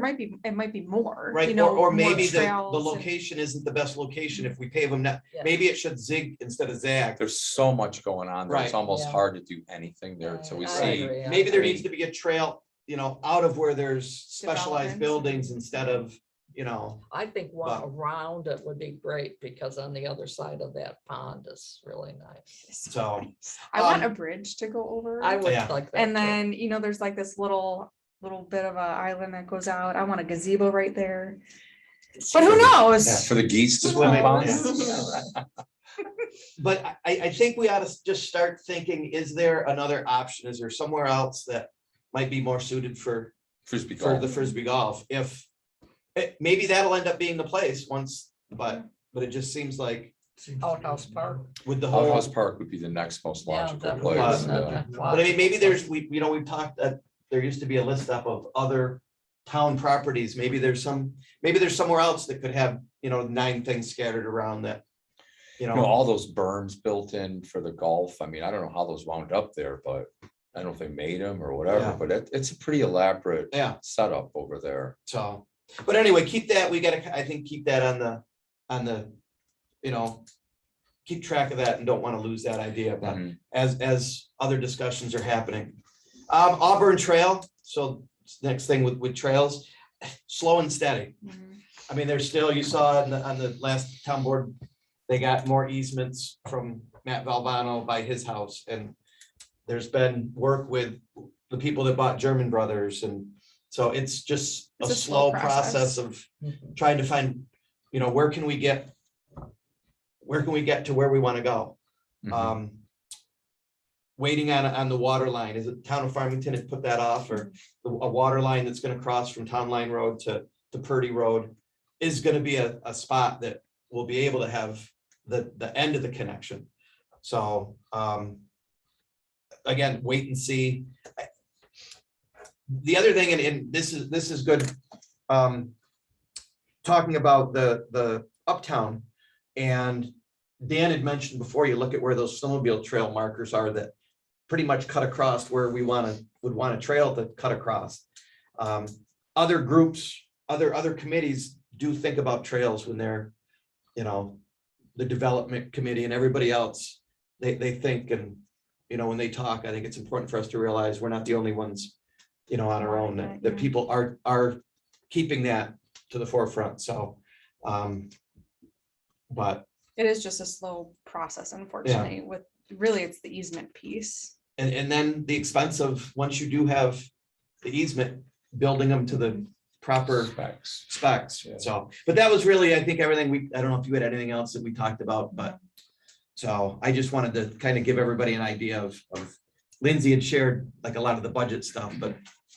might be more. right, you know, or more maybe the trails and- location isn't the best location if we pave them now. Yeah. Maybe it should zig instead of zag. There's so much going on there. It's Right. almost Yeah. hard to do anything there. So we I see, agree. Maybe there I needs mean- to be a trail, you know, out of where there's specialized Developments. buildings instead of, you know, I think one But- around it would be great, because on the other side of that pond is really nice. so. I want a um, bridge to go over. I would Yeah. like that. And too. then, there's like this little bit of a island that goes out. I want a gazebo right there. But who knows? for the geese to Who swim in. knows? But I think we ought to just start thinking, is there another option? Is there somewhere else that might be more suited for Frisbee the golf. Frisbee golf? If, maybe that'll end up being the place once, but it just seems like Outhouse Park. with the whole. Outhouse Park would be the next most Yeah, logical that would be place. the yeah. But I mean, maybe there's, we've talked, there used to be a list up of other town properties. Maybe there's somewhere else that could have, 9 things scattered around that. All those berms built in for the golf. I mean, I don't know how those wound up there, but I don't know if they made them or whatever, Yeah. but it's a pretty elaborate Yeah, setup over there. so, but anyway, keep that, we gotta, I think, keep that on the, keep track of that and don't want to lose that idea, but Mhm. as other discussions are happening. Auburn Trail, so next thing with trails, slow and steady. Mhm. I mean, there's still, you saw on the last town board, they got more easements from Matt Valvano by his house, and there's been work with the people that bought German Brothers, and so it's just a It's a slow slow process process. of Mhm. trying to find, where can we get to where we want to go? Mhm. Waiting on the water line, is it town of Farmington had put that off, or a water line that's gonna cross from Town Line Road to Purdy Road is gonna be a spot that will be able to have the end of the connection. So, again, wait and see. The other thing, and this is good, talking about the uptown, and Dan had mentioned before, you look at where those snowmobile trail markers are that pretty much cut across where we would want a trail to cut across. Other groups, other committees do think about trails when they're, the development committee and everybody else, they think, and, when they talk, I think it's important for us to realize we're not the only ones, on our own, that Yeah. people are keeping that to the forefront, so. But, It is just a slow process, unfortunately, with, really, it's the easement piece. and then the expense of, once you do have the easement, building them to the proper Specs. specs, Yeah. so, but that was really, I think, everything I don't know if you had anything else that we talked about, but. So I just wanted to kind of give everybody an idea of Lindsay had shared like a lot of the budget stuff, but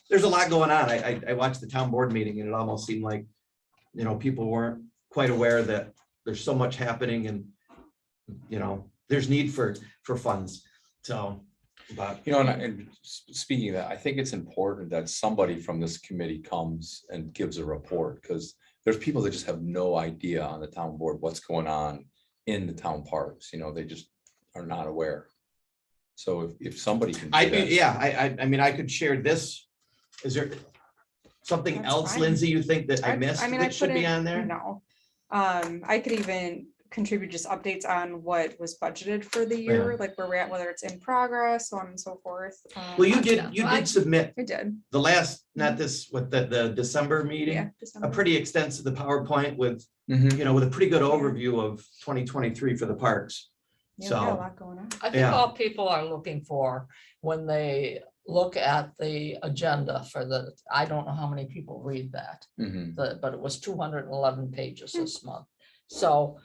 there's a lot going on. I watched the town board meeting and it almost seemed like, people weren't quite aware that there's so much happening and, there's need for funds, so, but. And speaking of that, I think it's important that somebody from this committee comes and gives a report, because there's people that just have no idea on the town board what's going on in the town parks, they just are not aware. So if somebody can. do that- I mean, I could share this. Is there something That's else, fine. Lindsay, you think that I missed I that should put be in- on there? No. I could even contribute just updates on what was budgeted for the year, like where we're at, whether it's in progress, so on and so forth. Well, you Yeah, did I- submit I did, the last, not this, what, the December yeah. meeting, a December. pretty extensive, the PowerPoint with, Mhm. you know, with a pretty good overview of 2023 for the parks. Yeah, we got a So, lot going on. I think Yeah. all people are looking for when they look at the agenda for the, I don't know how many people read that, Mhm. but it was 211 pages this month. So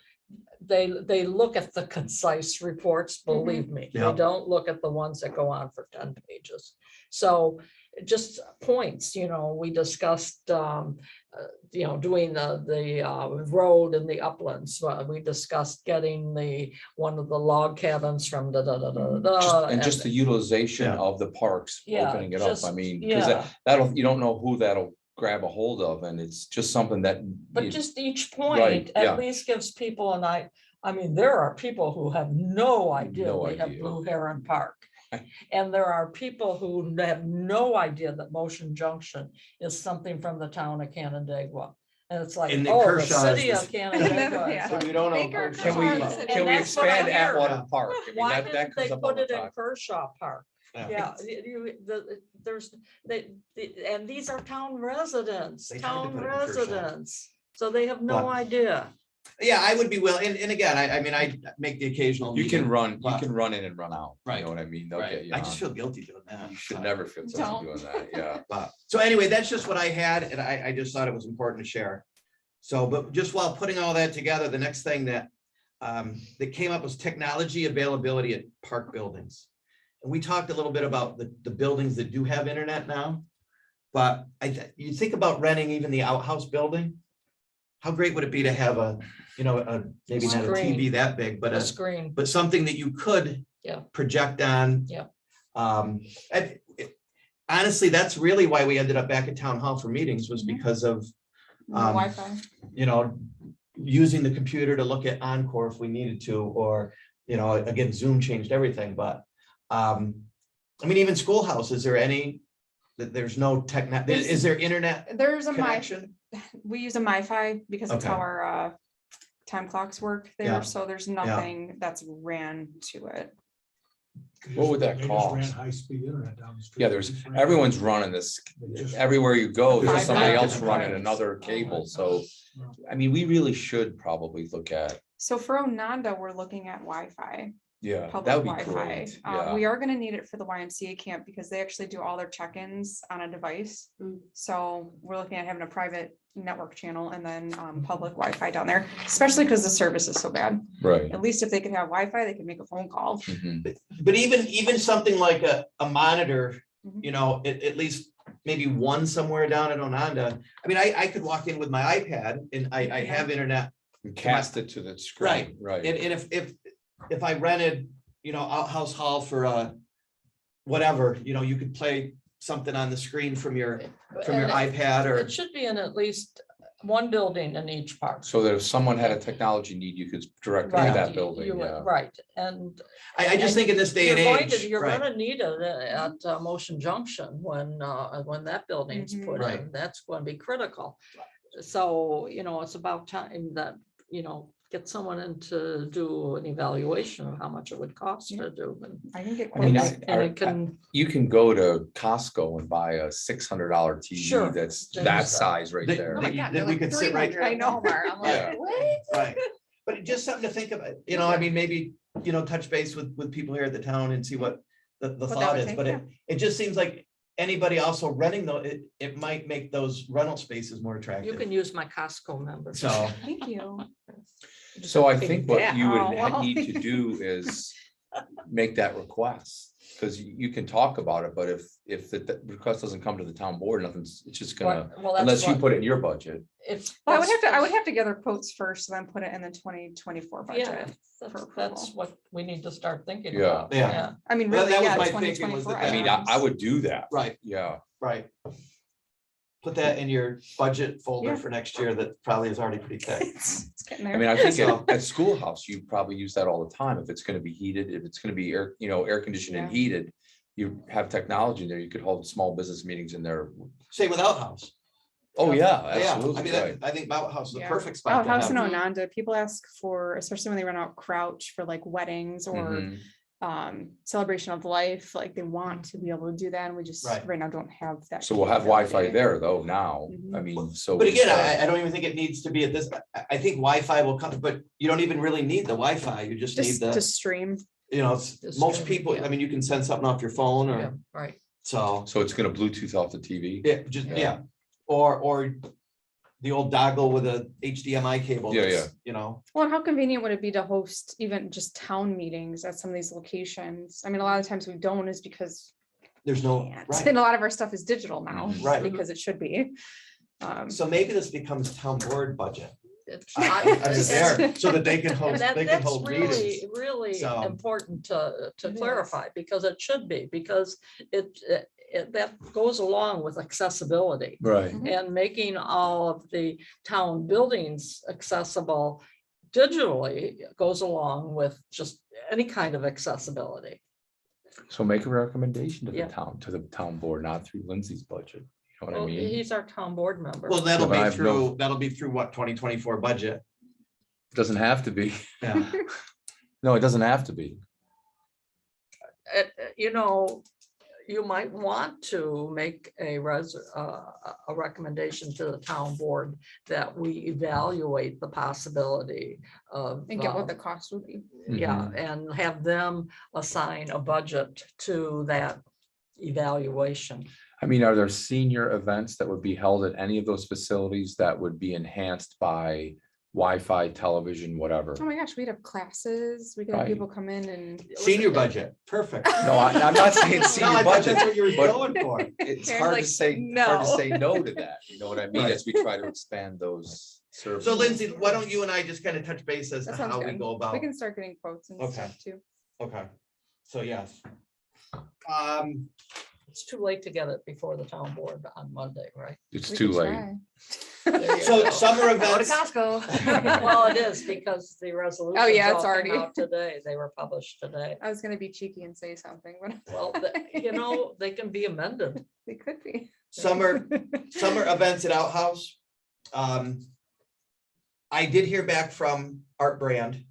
they look at the concise reports, believe me. They Yeah. don't look at the ones that go on for 10 pages. So just points, we discussed, doing the road in the uplands. We discussed getting one of the log cabins from And just the utilization Yeah. of the parks, Yeah, opening it up. I just- mean, because yeah. that'll, you don't know who that'll grab a hold of, and it's just something that. But you- just each Right, point yeah. at least gives people I mean, there are people who have no idea No we have idea. Blue Heron Park. And there are people who have no idea that Motion Junction is something from the town of Canandaigua. And it's like, And the oh, the Kershaw is city the- of Canandaigua. Yeah. It's like, we don't know. Baker, Kershaw. Can we, And can we that's what I expand hear. Atwater Park? I mean, Why that didn't they comes up all put the it in time. Kershaw Park? Yeah, and these are town residents, They tried to town put it in Kershaw. residents. So they have no But- idea. Yeah, I would be willing, and again, I mean, I make the occasional. You can meeting, run but- in and run out. You Right. know what I mean? They'll Right. get you I just on. feel guilty doing that. You should but- never feel guilty Don't. doing that, yeah. But, so anyway, that's just what I had, and I just thought it was important to share. So, but just while putting all that together, the next thing that came up was technology availability at park buildings. And we talked a little bit about the buildings that do have internet now. But you think about renting even the outhouse building. How great would it be to have maybe not a Screen. TV that big, but A screen. but something that you could Yeah. project on. Yeah. Honestly, that's really why we ended up back at town hall for meetings was Mhm. because of, No Um, Wi-Fi. using the computer to look at Encore if we needed to, or, again, Zoom changed everything, but I mean, even Schoolhouse, is there any, there's no is there internet There's a connection? we use a MiFi because it's how Okay. our time clocks work Yeah. there, so there's nothing that's ran to it. What would that They just ran cost? high-speed internet down the street. Yeah, They just ran- everyone's running this, They just- everywhere you go, there's Five somebody minutes. else running Five another minutes. cable, so, No. I mean, we really should probably look at, So for Ononda, we're looking at Wi-Fi, yeah, that public would be Wi-Fi. great, yeah. We are gonna need it for the YMCA camp because they actually do all their check-ins on a device. Mm. So we're looking at having a private network channel and then public Wi-Fi down there, especially because the service is so bad. Right. At least if they could have Wi-Fi, they could make a phone call. Mhm. But even something like a monitor, Mhm. at least maybe one somewhere down in Ononda. I mean, I could walk in with my iPad and I have internet. And cast it to the screen, right. And if I rented, outhouse hall for whatever, you could play something on the screen from your And iPad or. It should be in at least one building in each park. So that if someone had a technology need, you could direct them to Right, that you- building, you- yeah. Right, and I just think in this day and age. You're right. gonna need it at Motion Junction when that building's Mhm. put Right. in, that's gonna be critical. So, it's about time that, get someone in to do an evaluation of how much it would cost to do. And I can get I mean, quotes. and it can, You can go to Costco and buy a $600 Sure. TV that's There's that that. size right That- there. Oh my that- God, that they're we like could sit right- 300 at Walmart. I'm Yeah. like, what? Right, but just something to think about, I mean, maybe, touch base with people here at the town and see what the that thought would is, take, but yeah. it just seems like anybody also renting though, it might make those rental spaces more you attractive. can use my Costco membership. So, Thank you. So I think what you Oh, would well. need to do is make that request. Because you can talk about it, but if the request doesn't come to the town board, nothing's, it's just gonna, Well, that's unless you what- put it in your budget. If. Well, I would have to gather quotes first, then put it in the 2024 Yeah, budget. that's, for that's approval. what we need to start thinking Yeah. about. Yeah. I mean, Well, really, that was yeah, my thinking was 2024. that- I mean, I would do that. right, Yeah, right. Put that in your budget folder Yeah. for next year that probably is already pretty thick. It's getting I there. mean, I think So- at schoolhouse, you probably use that all the time. If it's gonna be heated, if it's gonna be air conditioned and Yeah. heated. You have technology there, you could hold small business meetings in there. Same with outhouse. Oh, yeah, Yeah, I absolutely, mean, right. I think Mount House is the Yeah. perfect spot to Outhouse in have. Onondaga, people ask for, especially when they run out Crouch for like weddings or Mhm. celebration of life, like they want to be able to do that, and we just Right. right now don't have that. So we'll have Wi-Fi capability. there though now. I Mhm. mean, so. But again, it's, I don't even think it needs to be at this, I think Wi-Fi will come, but you don't even really need the Wi-Fi, you just need Just to the, stream. you know, Just most stream, people, yeah. I mean, you can send something off your phone Yeah, or, right. so, So it's gonna Bluetooth off the TV? yeah, just, Yeah. yeah. Or the old dongle with a HDMI cable. Yeah, that's, You know, Well, and how convenient would it be to host even just town meetings at some of these locations? I mean, a lot of times we don't is because there's no, can't. right. And a lot of our stuff is digital now, Mhm. Right. because it should be. So maybe this becomes town board budget. It's Under not- there, so that they can host, That, they can that's hold meetings. really, really So- important to It is. clarify, because it should be, because that goes along with accessibility. Right. And making all of the town buildings accessible digitally goes along with just any kind of accessibility. So make a recommendation to Yeah. the town board, not through Lindsay's budget. You know what I Well, mean? he's our town board member. Well, that'll Yeah, but I be have no- that'll be through what, 2024 budget? Doesn't have to be. Yeah. No, it doesn't have to be. You know, you might want to make a recommendation to the town board that we evaluate the possibility of. And get what the cost would be. Yeah, Mhm. and have them assign a budget to that evaluation. I mean, are there senior events that would be held at any of those facilities that would be enhanced by Wi-Fi, television, whatever? Oh my gosh, we'd have classes, we could have Right. people come in and. Senior budget, perfect. No, I'm not saying No, senior I thought budget. that's what you were but- going for. It's Karen's hard like, to say, hard to say no to that. You know what I mean? Right. As we try to expand those services. So Lindsay, why don't you and I just kind of touch base as to That sounds how we good. go about? We can start getting quotes and Okay. stuff too. Okay, so yes. It's too late to get it before the town board on Monday, right? It's We too could late. try. There you So go. summer Go to events, Costco. Well, it is because the resolution. Oh, yeah, it's already- Today, they were published today. I was gonna be cheeky and say something, but. Well, you know, they can be amended. They could be. summer events at Outhouse. I did hear back from Art Brand.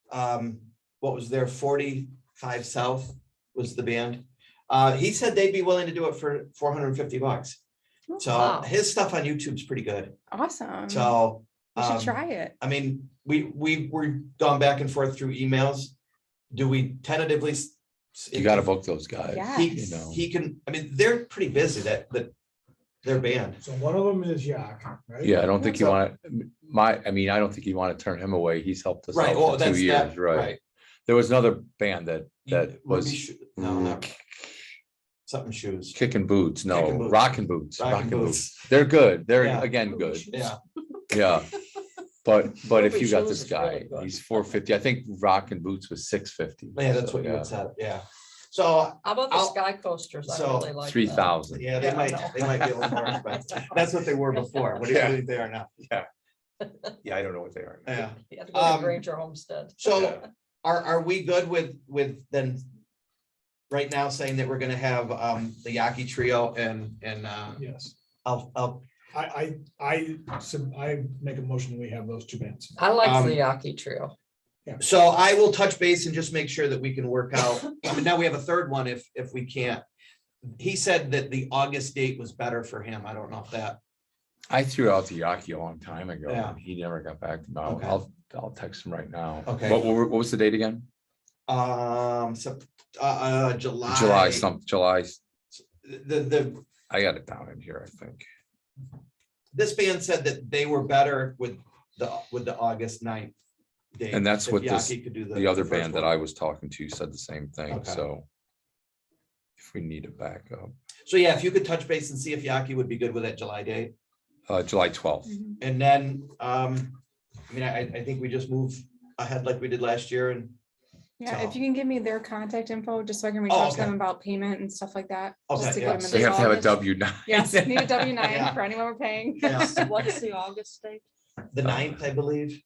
What was there, 45 South was the band. He said they'd be willing to do it for $450. So Wow. his stuff on YouTube's pretty good. Awesome. So. We should um, try it. I mean, we were gone back and forth through emails. Do we tentatively? You gotta book those guys. Yeah. He, You know. he can, I mean, they're pretty busy, their band. So one of them is Yak, right? Yeah, I don't think you So- want to, I don't think you want to turn him away. He's helped us Right, out well, for that's 2 that, years, right? There was another band that Ruby was Sho- No, not something shoes. kicking boots, Kicking no, Boots. rocking boots, Rockin' rocking Boots. boots. They're good. They're Yeah. again good. Yeah, Yeah. But if Ruby you got Shoes this is really guy, good. he's 450. I think rocking boots was 650. yeah, that's So, what you yeah. had said, yeah. So, How about the I'll- Sky Coasters? I so really like. them. 3,000. yeah, Yeah, I know. they might be a little more expensive. That's what they were before. What do you Yeah. think they are now? Yeah, I don't know what they are. Yeah. You had to go to Um, Granger Homestead. So are we good with then right now saying that we're gonna have the Yaki Trio and Yes, I'll I make a motion that we have those two bands. I like um, the Yaki Trio. so I will touch base and just make sure that we can work out. I mean, now we have a third one if we can't. He said that the August date was better for him. I don't know if that, I threw out the Yaki a long time ago. Yeah. And he never got back to me. Okay. I'll text him right now. Okay. What was the date again? July. July. The I got it down in here, I think. this band said that they were better with the August 9th date. And that's if what this- Yaki could do The other first band that one. I was talking to said the same thing, Okay. so. If we need a backup, So yeah, if you could touch base and see if Yaki would be good with that July date. July 12th. Mhm. And then, I mean, I think we just move ahead like we did last year and, Yeah, So- if you can give me their contact info, just so I can reach Oh, out to okay. them about payment and stuff like that. just Okay, to yeah. get them They in have to have a the- W-9. Yes, need a W-9 Yeah. for anyone we're paying. yeah, What's the August date? the 9th, I believe.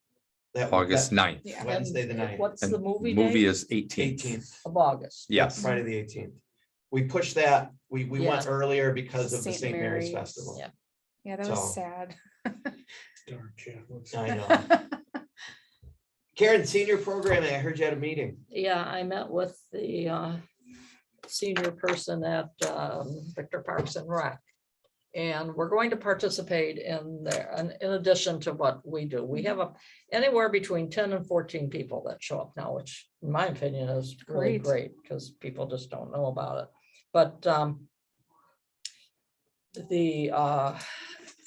That August 9th. Yeah. Wednesday, the And 9th. What's And the movie movie date is 18th. 18th, of August? Yes, Friday the 18th. We pushed that, we went Yeah. earlier because of the St. St. Mary's Mary's. Festival. Yeah. Yeah, that So- was sad. Darn Catholics. I know. Karen, senior programming, I heard you had a meeting. Yeah, I met with the senior person at Victor Parks and Rec. And we're going to participate in there, and in addition to what we do. We have anywhere between 10 and 14 people that show up now, which in my opinion is really Great. great because people just don't know about it. But I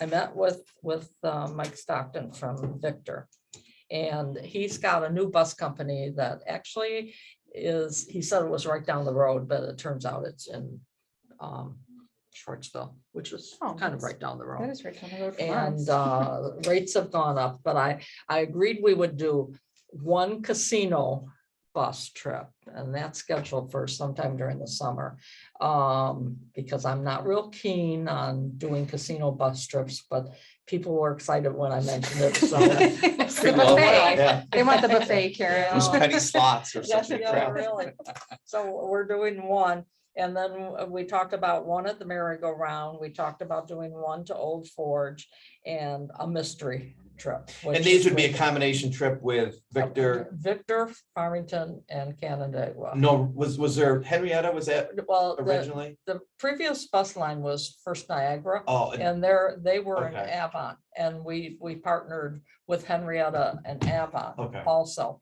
met with Mike Stockton from Victor. And he's got a new bus company that actually is, he said it was right down the road, but it turns out it's in Shortsville, which was Oh, kind of that's- right down the That road. is right down the road from And us. rates have gone up, but I agreed we would do one casino bus trip, and that's scheduled for sometime during the summer. Because I'm not real keen on doing casino bus trips, but people were excited when I mentioned it, so. It's the Well, buffet. Yeah. They want the buffet, Karen. Those penny slots or Yes, something. yeah, really. So we're doing one, and then we talked about one at the merry-go-round. We talked about doing one to Old Forge and a mystery trip. And which these is would be a with- combination trip with Victor. Victor, Farmington, and Canandaigua. No, was there Henrietta, was that Well, originally? the previous bus line was First Niagara. Oh, And they were in Okay. Avon, and we partnered with Henrietta and Avon Okay. also.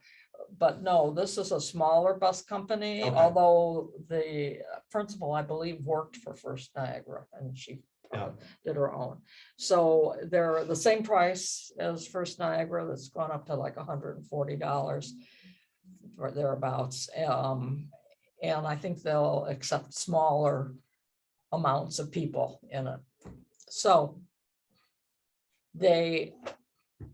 But no, this is a smaller bus company, Okay. although the principal, I believe, worked for First Niagara, and she Yeah. did her own. So they're the same price as First Niagara. That's gone up to like $140 or thereabouts. And I think they'll accept smaller amounts of people in it. So they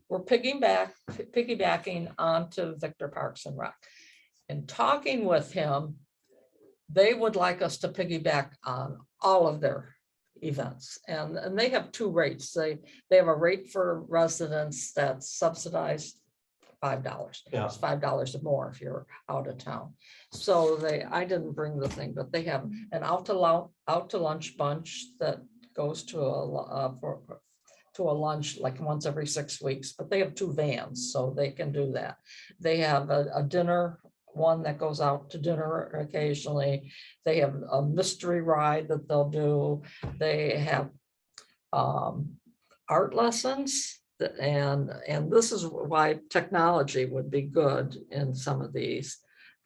were piggybacking onto Victor Parks and Rec. And talking with him, they would like us to piggyback on all of their events. And they have two rates. They have a rate for residents that's subsidized $5. Yeah. It's $5 or more if you're out of town. So I didn't bring the thing, but they have an out to lunch bunch that goes to a lunch like once every 6 weeks, but they have 2 vans, so they can do that. They have a dinner, one that goes out to dinner occasionally. They have a mystery ride that they'll do. They have art lessons. And this is why technology would be good in some of these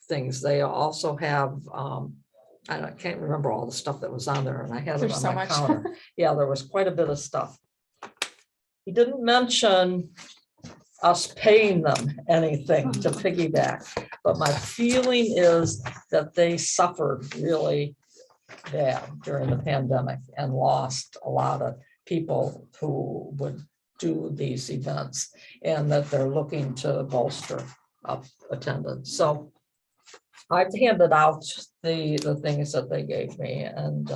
things. They also have, I can't remember all the stuff that was on there, and I had it There's on so my much. counter. Yeah, there was quite a bit of stuff. He didn't mention us paying them anything to piggyback, but my feeling is that they suffered really bad during the pandemic and lost a lot of people who would do these events, and that they're looking to bolster up attendance. So I've handed out the things that they gave me, and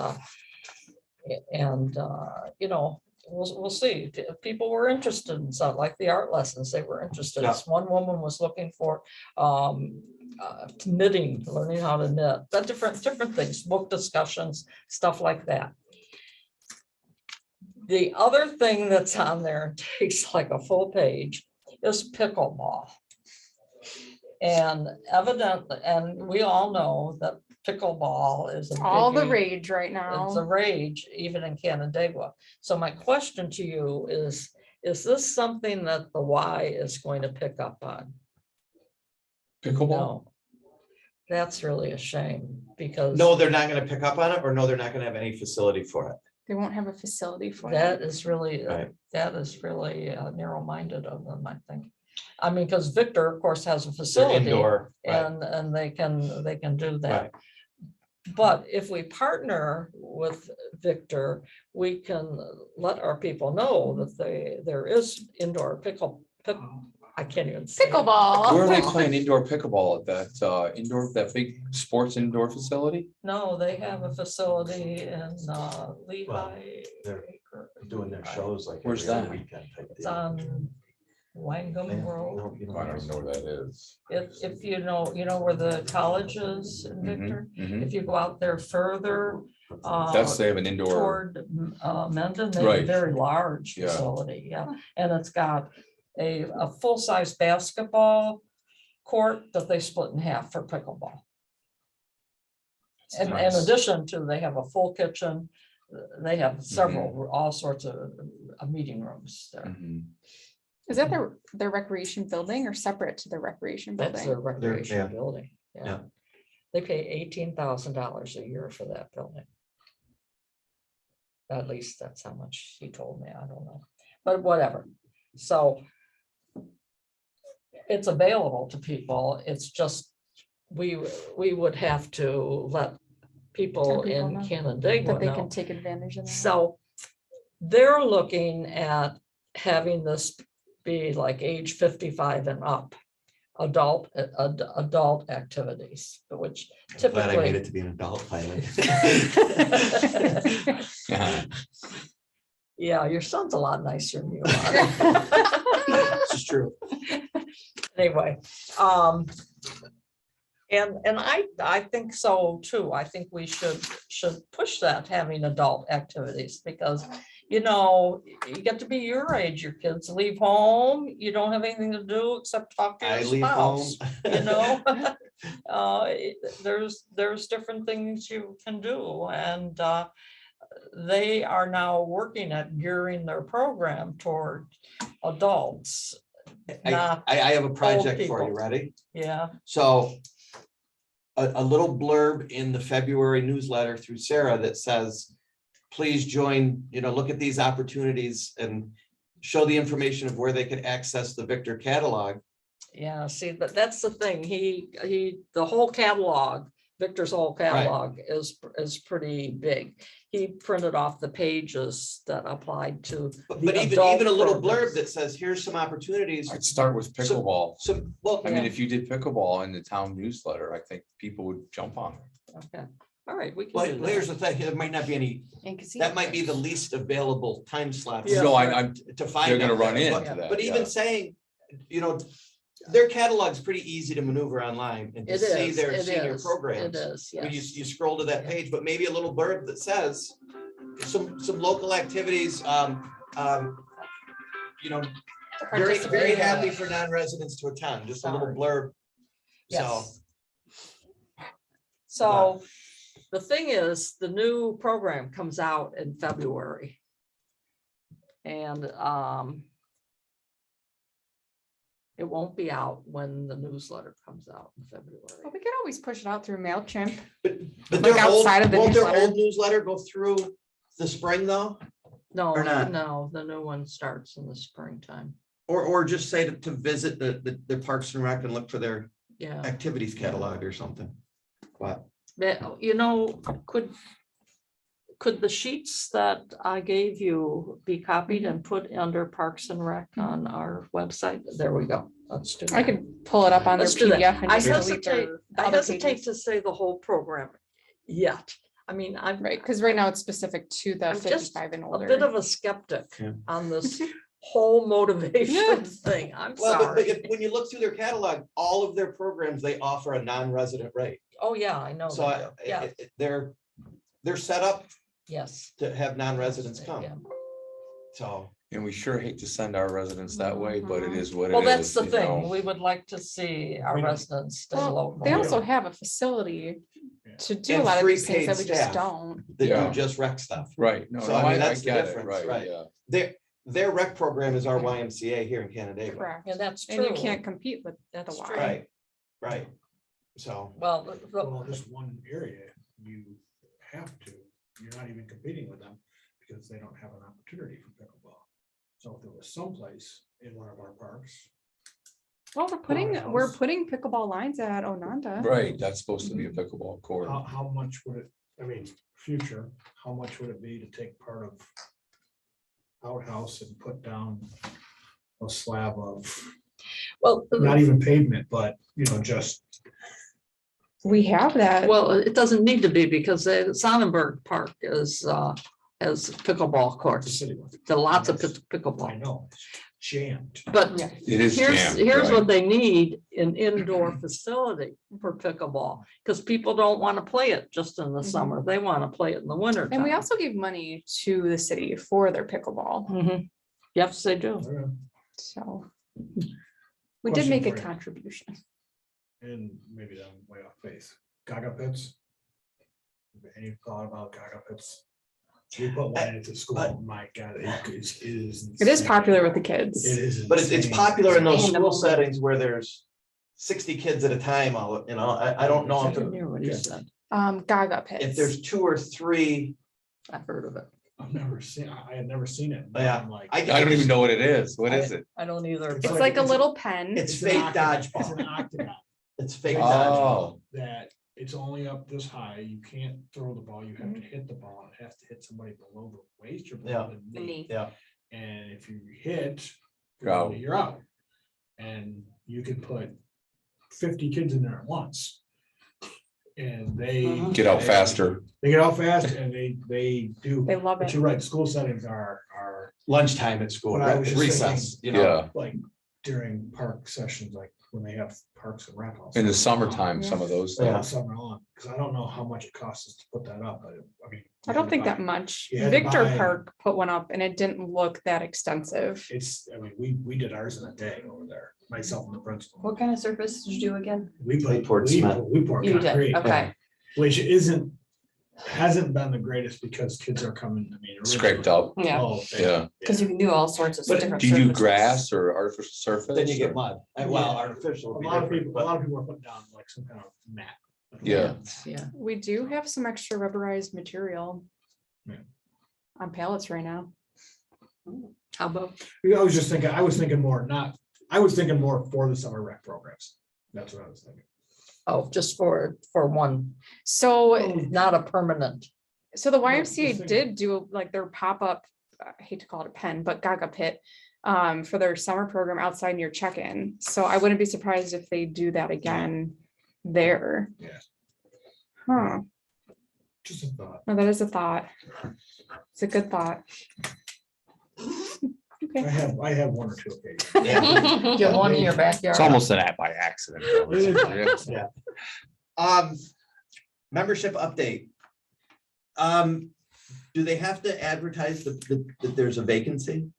you know, we'll see. If people were interested in something like the art lessons, they were interested. Yeah. One woman was looking for knitting, learning how to knit, but different things, book discussions, stuff like that. The other thing that's on there takes like a full page is pickleball. And evidently, and we all know that pickleball is All the biggie. rage right It's a now. rage even in Canandaigua. So my question to you is this something that the Y is going to pick up on? Pickleball? No. That's really a shame because no, they're not gonna pick up on it, or no, they're not gonna have any facility for it. They won't have a facility for that it. is really, Right. narrow-minded of them, I think. I mean, because Victor, of course, has a They're facility indoor, right, and they can do that. right. But if we partner with Victor, we can let our people know that there is indoor I can't even say it. Pickleball. Where are they playing indoor pickleball at that big sports indoor facility? No, they have a facility in Lehigh. they're Doing their shows like. Where's every other that? weekend type It's deal. on Wangham Road. I don't even know where that is. If you know where the college is in Victor, Mhm. if you go out there further. They have an indoor, Toward Mendon, they have a Right. very large Yeah. facility, yeah, and it's got a full-size basketball court that they split in half for pickleball. And in nice. addition to, they have a full kitchen, they have several, Mm-hmm. all sorts of meeting rooms there. Mhm. Is that their recreation building or separate to the recreation That's their building? recreation yeah. building, yeah. Yeah. They pay $18,000 a year for that building. At least that's how much he told me, I don't know, but whatever, so. It's available to people, it's just, we would have to let people Let people in know Canandaigua That they know. can take advantage of that. So they're looking at having this be like age 55 and up, adult activities, which Glad I made typically. it to be an adult finally. Yeah, your son's a lot nicer than you are. This is true. Anyway, and I think so too. I think we should push that, having adult activities, because you get to be your age, your kids leave home, you don't have anything to do except talk to I your leave home. spouse, there's different things you can do, and they are now working at gearing their program toward adults. Not, I have a project for people. you, ready? yeah, So a little blurb in the February newsletter through Sarah that says, please join, look at these opportunities and show the information of where they can access the Victor catalog. yeah, see, but that's the thing, the whole catalog, Victor's whole catalog is pretty big. He printed off the pages that applied to. But the even adult a little programs. blurb that says, here's some opportunities. I'd start with pickleball. So, well, I mean, Yeah. if you did pickleball in the town newsletter, I think people would jump on it. Okay, all right, we can well, do here's that. the thing, there might not be any, that might be the least available time slot. Yeah. No, I'm, To find. they're gonna out run that. into But- that. But even yeah. saying, their catalog's pretty easy to maneuver online and to It see is, their it senior is, programs. it is, When you, yes. you scroll to that Yeah. page, but maybe a little blurb that says some local activities, very happy for non-residents to attend, just a little Sorry. blurb. So, Yes. So the thing is, the new program comes out in February. And it won't be out when the newsletter comes out in Well, February. we could always push it out through MailChimp. but Like their old, outside of the won't their newsletter? old newsletter go through the spring though? No, Or not? no, the new one starts in the springtime. Or just say to visit the Parks and Rec and look for their Yeah, activities catalog or something. But but could the sheets that I gave you be copied and put under Parks and Rec on our website? There we go. Let's do that. I could pull it up on their Let's do that. PDF and I just delete hesitate, their I other hesitate pages. to say the whole program yet. I mean, I'm Right, because right now it's specific to the I'm just 55 and a older. bit of a skeptic Yeah. on this whole motivation Yeah. thing. I'm well, but sorry. when you look through their catalog, all of their programs, they offer a non-resident rate. Oh, yeah, I know. So they do. Yeah, they're set up yes. to have non-residents Yeah. come. So, And we sure hate to send our residents that way, but it is what it is. Well, that's the you thing. know. We would like to see our We know. residents stay Well, local. they also have a facility to do a And lot of free these things paid that we just staff. don't. they Yeah. do just rec stuff. Right, no, So, no, I mean, I that's the get it, difference, right, right. yeah. Their rec program is our YMCA here in Canandaigua. Correct. Yeah, that's And you true. can't compete with the That's Y. true. Right. So, Well, Well, just one area, you have to, you're not even competing with them because they don't have an opportunity for pickleball. So if there was someplace in one of our parks, Well, Powerhouse. we're putting pickleball lines at Ononda. Right, that's supposed to be a pickleball court. how much would it, future, how much would it be to take part of outhouse and put down a slab of, well, not even pavement, but, just We have that. well, it doesn't need to be because the Sonnenberg Park has pickleball the courts. city one. There are lots of Yes. I pickleball. know. jammed. But Yeah. It is jammed. here's right. what they need, an indoor facility for pickleball, because people don't want to play it just in the Mhm. summer. They want to play it in the winter. And we also gave money to the city for their pickleball, Yes, they do. so. We did Question make a for you. contribution. And maybe I'm way off base. Gaga pits. Any thought about Gaga pits? We put one into school. My God, it is. It is insane. popular with the kids. It is. But it's insane. popular in those And school the- settings where there's 60 kids at a time, I don't know I if, didn't hear what he said. Gaga pits. if there's 2 or 3. I've heard of it. I've never seen, I had never seen it. but Yeah. I'm like. I don't even know what it is. What is it? I don't either. It's like- like a it's- little pen. It's an fake octagon. It's dodgeball. an octagon. It's fake Oh. dodgeball. That it's only up this high. You can't throw the ball. You have to hit the ball. It has to hit somebody below the waist or below the The knee. knee. Yeah. And if you hit, You're out. you're out. And you can put 50 kids in there at once. And they. Mhm. Get out faster. They get out fast and they do. They love But it. you're right, school settings are Lunchtime at school, But I was just recess, thinking- Yeah. like during park sessions, like when they have parks and rec. halls. In the summertime, some of those. Yeah. Yeah, summer long, because I don't know how much it costs us to put that up, but I mean. I don't think that much. You had to Victor buy- Park put one up and it didn't look that extensive. It's, I mean, we did ours in a day over there, myself and the principal. What kind of surface did you do again? We They put, poured cement. we poured You did, concrete, okay. which hasn't been the greatest because kids are coming, I mean. Scraped up. Yeah, Oh, Yeah. because you can do all sorts of But different. Do you do surfaces. grass or artificial surface? Then you get or- mud. Yeah. Well, artificial A would be lot of different, people, a but lot of people are putting down like some kind of mat. Yeah. Yeah. We do have some extra rubberized material. Yeah. On pallets right now. How about, I was just thinking, I was thinking more for the summer rec programs. That's what I was thinking. oh, just for one, So, not a permanent. so the No, YMCA just did do like their pop-up, I hate to call it a pen, but Gaga pit. For their summer program outside near check-in. So I wouldn't be surprised if they do that again there. Yeah. Huh, Just a thought. no, that is a thought. It's a good thought. I Okay, have one or two occasions. yeah. You have one in your backyard. It's almost an act by accident. Yeah. Membership update. Do they have to advertise that there's a vacancy?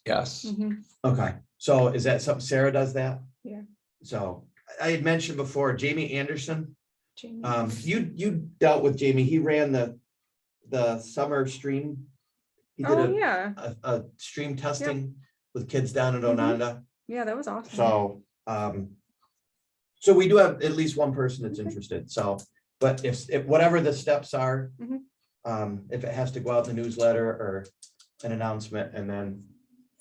Yes. Mhm. Okay, so is that something Sarah does that? Yeah. So I had mentioned before, Jamie Anderson, Jamie. you dealt with Jamie, he ran the summer stream. He did Oh, yeah, a stream testing with kids down in Mhm. Ononda, yeah, that was awesome. so, so we do have at least one person that's Okay. interested, so, but if whatever the steps are, Mhm. if it has to go out in the newsletter or an announcement, and then,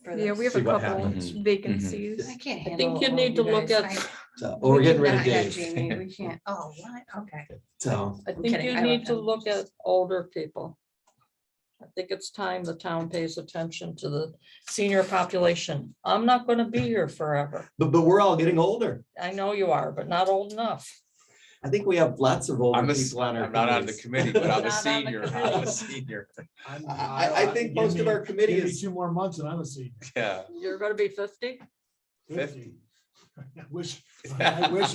For Yeah, this. we have a See what couple happens. vacancies. I can't I handle. think you all need to you look guys. at, so, oh, we're getting rid of cannot have Dave. Jamie, we can't, oh, what, okay. So, I think kidding, you I love need to him. look at older people. I think it's time the town pays attention to the senior population. I'm not gonna be here forever. but we're all getting older. I know you are, but not old enough. I think we have lots of older I'm people on our. I'm not on the committees. committee, but I'm a Not on the senior. I'm committee. a senior. I think most of our committee Give me is- 2 more months and I'm a senior. Yeah. You're gonna be 50? 50. I wish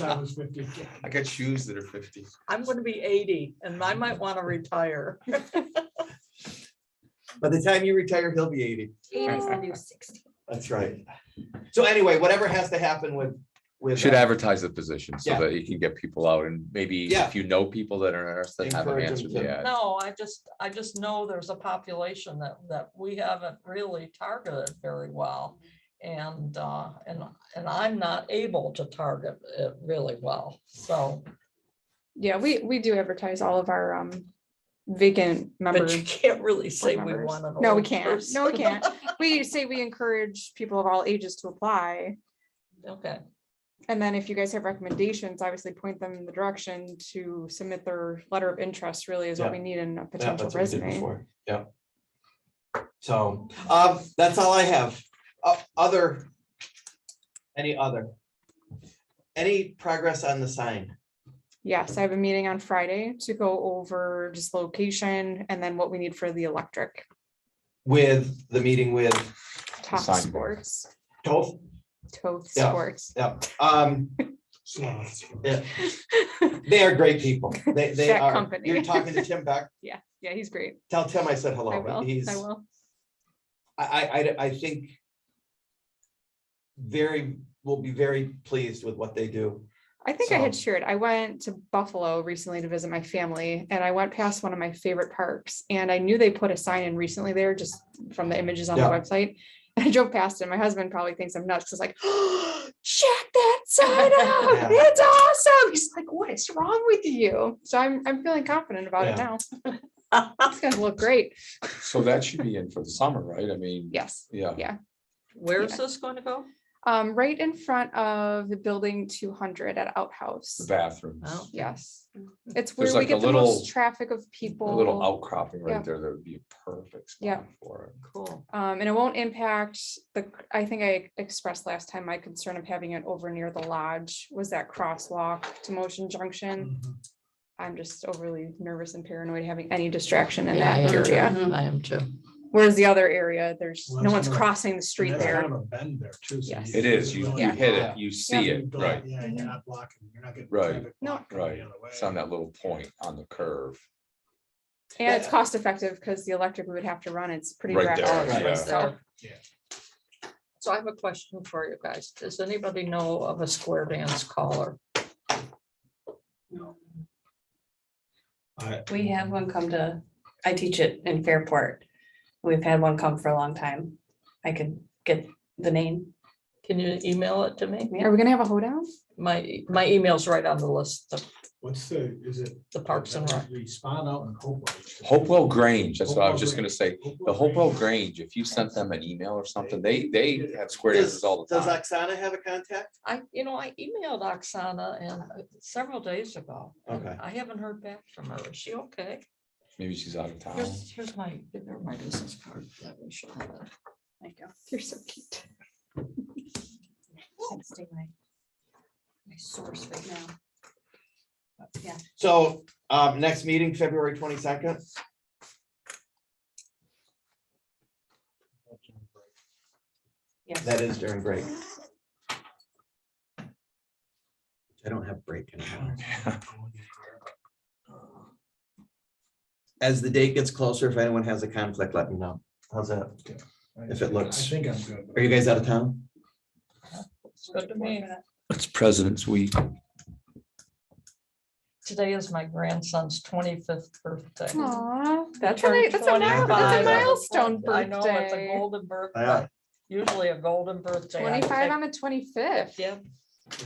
I was 50. I got shoes that are 50. I'm gonna be 80 and I might wanna retire. By the time you retire, he'll be 80. 80's the new 60. That's right. So anyway, whatever has to happen with. Should advertise the position so Yeah. that you can get people out and maybe Yeah. if you know people that are interested, have them Encourage answer them the to- ad. No, I just know there's a population that we haven't really targeted very well. And I'm not able to target it really well, so, Yeah, we do advertise all of our vacant but members. you can't really say we members. want an No, we old can't. No, we person. can't. We say we encourage people of all ages to apply. Okay, And then if you guys have recommendations, obviously point them in the direction to submit their letter of interest really is what Yeah. we need in a Yeah, potential that's what we did resume. before. Yeah. So, that's all I have. Any progress on the sign? Yes, I have a meeting on Friday to go over just location and then what we need for the electric. With the meeting with Top sign. Sports, Toth, Toth Yeah. Sports. yeah. Sloths. Yeah, they are great people. They That are. company. You're talking to Tim Beck. Yeah, he's great. Tell Tim I said I hello. will, He's, I will. I think will be very pleased with what they do. I think I had So- shared, I went to Buffalo recently to visit my family and I went past one of my favorite parks and I knew they put a sign in recently there just from the images on the Yeah. website. And I drove past it. My husband probably thinks I'm nuts. Cause like, oh, check that sign out. Yeah. It's awesome. He's like, what is wrong with you? So I'm feeling confident about it Yeah. now. It's gonna look great. So that should be in for the summer, right? I mean, Yes. yeah. Yeah. Where's Yeah. this going to go? Right in front of the building 200 at Outhouse. The bathrooms. Oh. Yes. It's where There's we like a get the little- most traffic of people. A little outcropping Yeah. right there, that would be a perfect Yeah. spot for it. Cool. And it won't impact I think I expressed last time my concern of having it over near the lodge was that crosswalk to Motion Junction. Mhm. I'm just overly nervous and paranoid having any distraction in Yeah, I that am too. area. I am too. Whereas the other area, there's Well, no that's one's kind of- crossing the street And that's there. kind of a bend there too. so Yes. It is, you Yeah. hit it, you see You it, don't- right, Yeah, you're not blocking, you're not getting. Right. traffic No. blocked coming right. the other way. It's on that little point on the curve. And it's cost effective because the electric we would have to run, it's pretty Right rapid. there, Right yeah. So, So I have a question for you guys. Does anybody know of a square dance caller? We have one come to, I teach it in Fairport. We've had one come for a long time. I could get the name. Can you email it to me? Are we gonna have a hoedown? My email's right on the list of Is it? the Parks and Rec. The spot out in Hopewell. Hopewell Grange, that's what I was just gonna say. The Hopewell Hopewell Grange. Grange, if you sent them an email or something, they have square dances all the Does time. Oksana have a contact? I emailed Oksana and several days ago. and Okay. I haven't heard back from her. Is she okay? Maybe she's out of town. Here's my business card. That we should have it. There you go. You're so cute. Texting my source right now. But yeah, So, next meeting, February 22nd. yes. That is during break. I don't have break anymore. As the date gets closer, if anyone has a conflict, let me know. How's that? If it looks- I think I'm good. Are you guys out of town? It's good to me. It's President's Week. Today is my grandson's 25th birthday. Aw, that's Turned a 25. milestone I know, it's a birthday. golden birthday. Yeah. Usually a golden birthday. I 25 take- on the 25th. Yeah,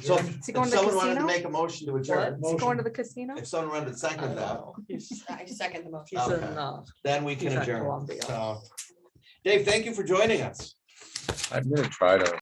So Is he if going to the someone wanted to casino? make a motion to adjourn, Is he going to the casino? if someone wanted to I second that, know. He's I second the motion. he's in, Okay. then we can He's at adjourn. Columbia. So, Dave, thank you for joining us. I'm gonna try to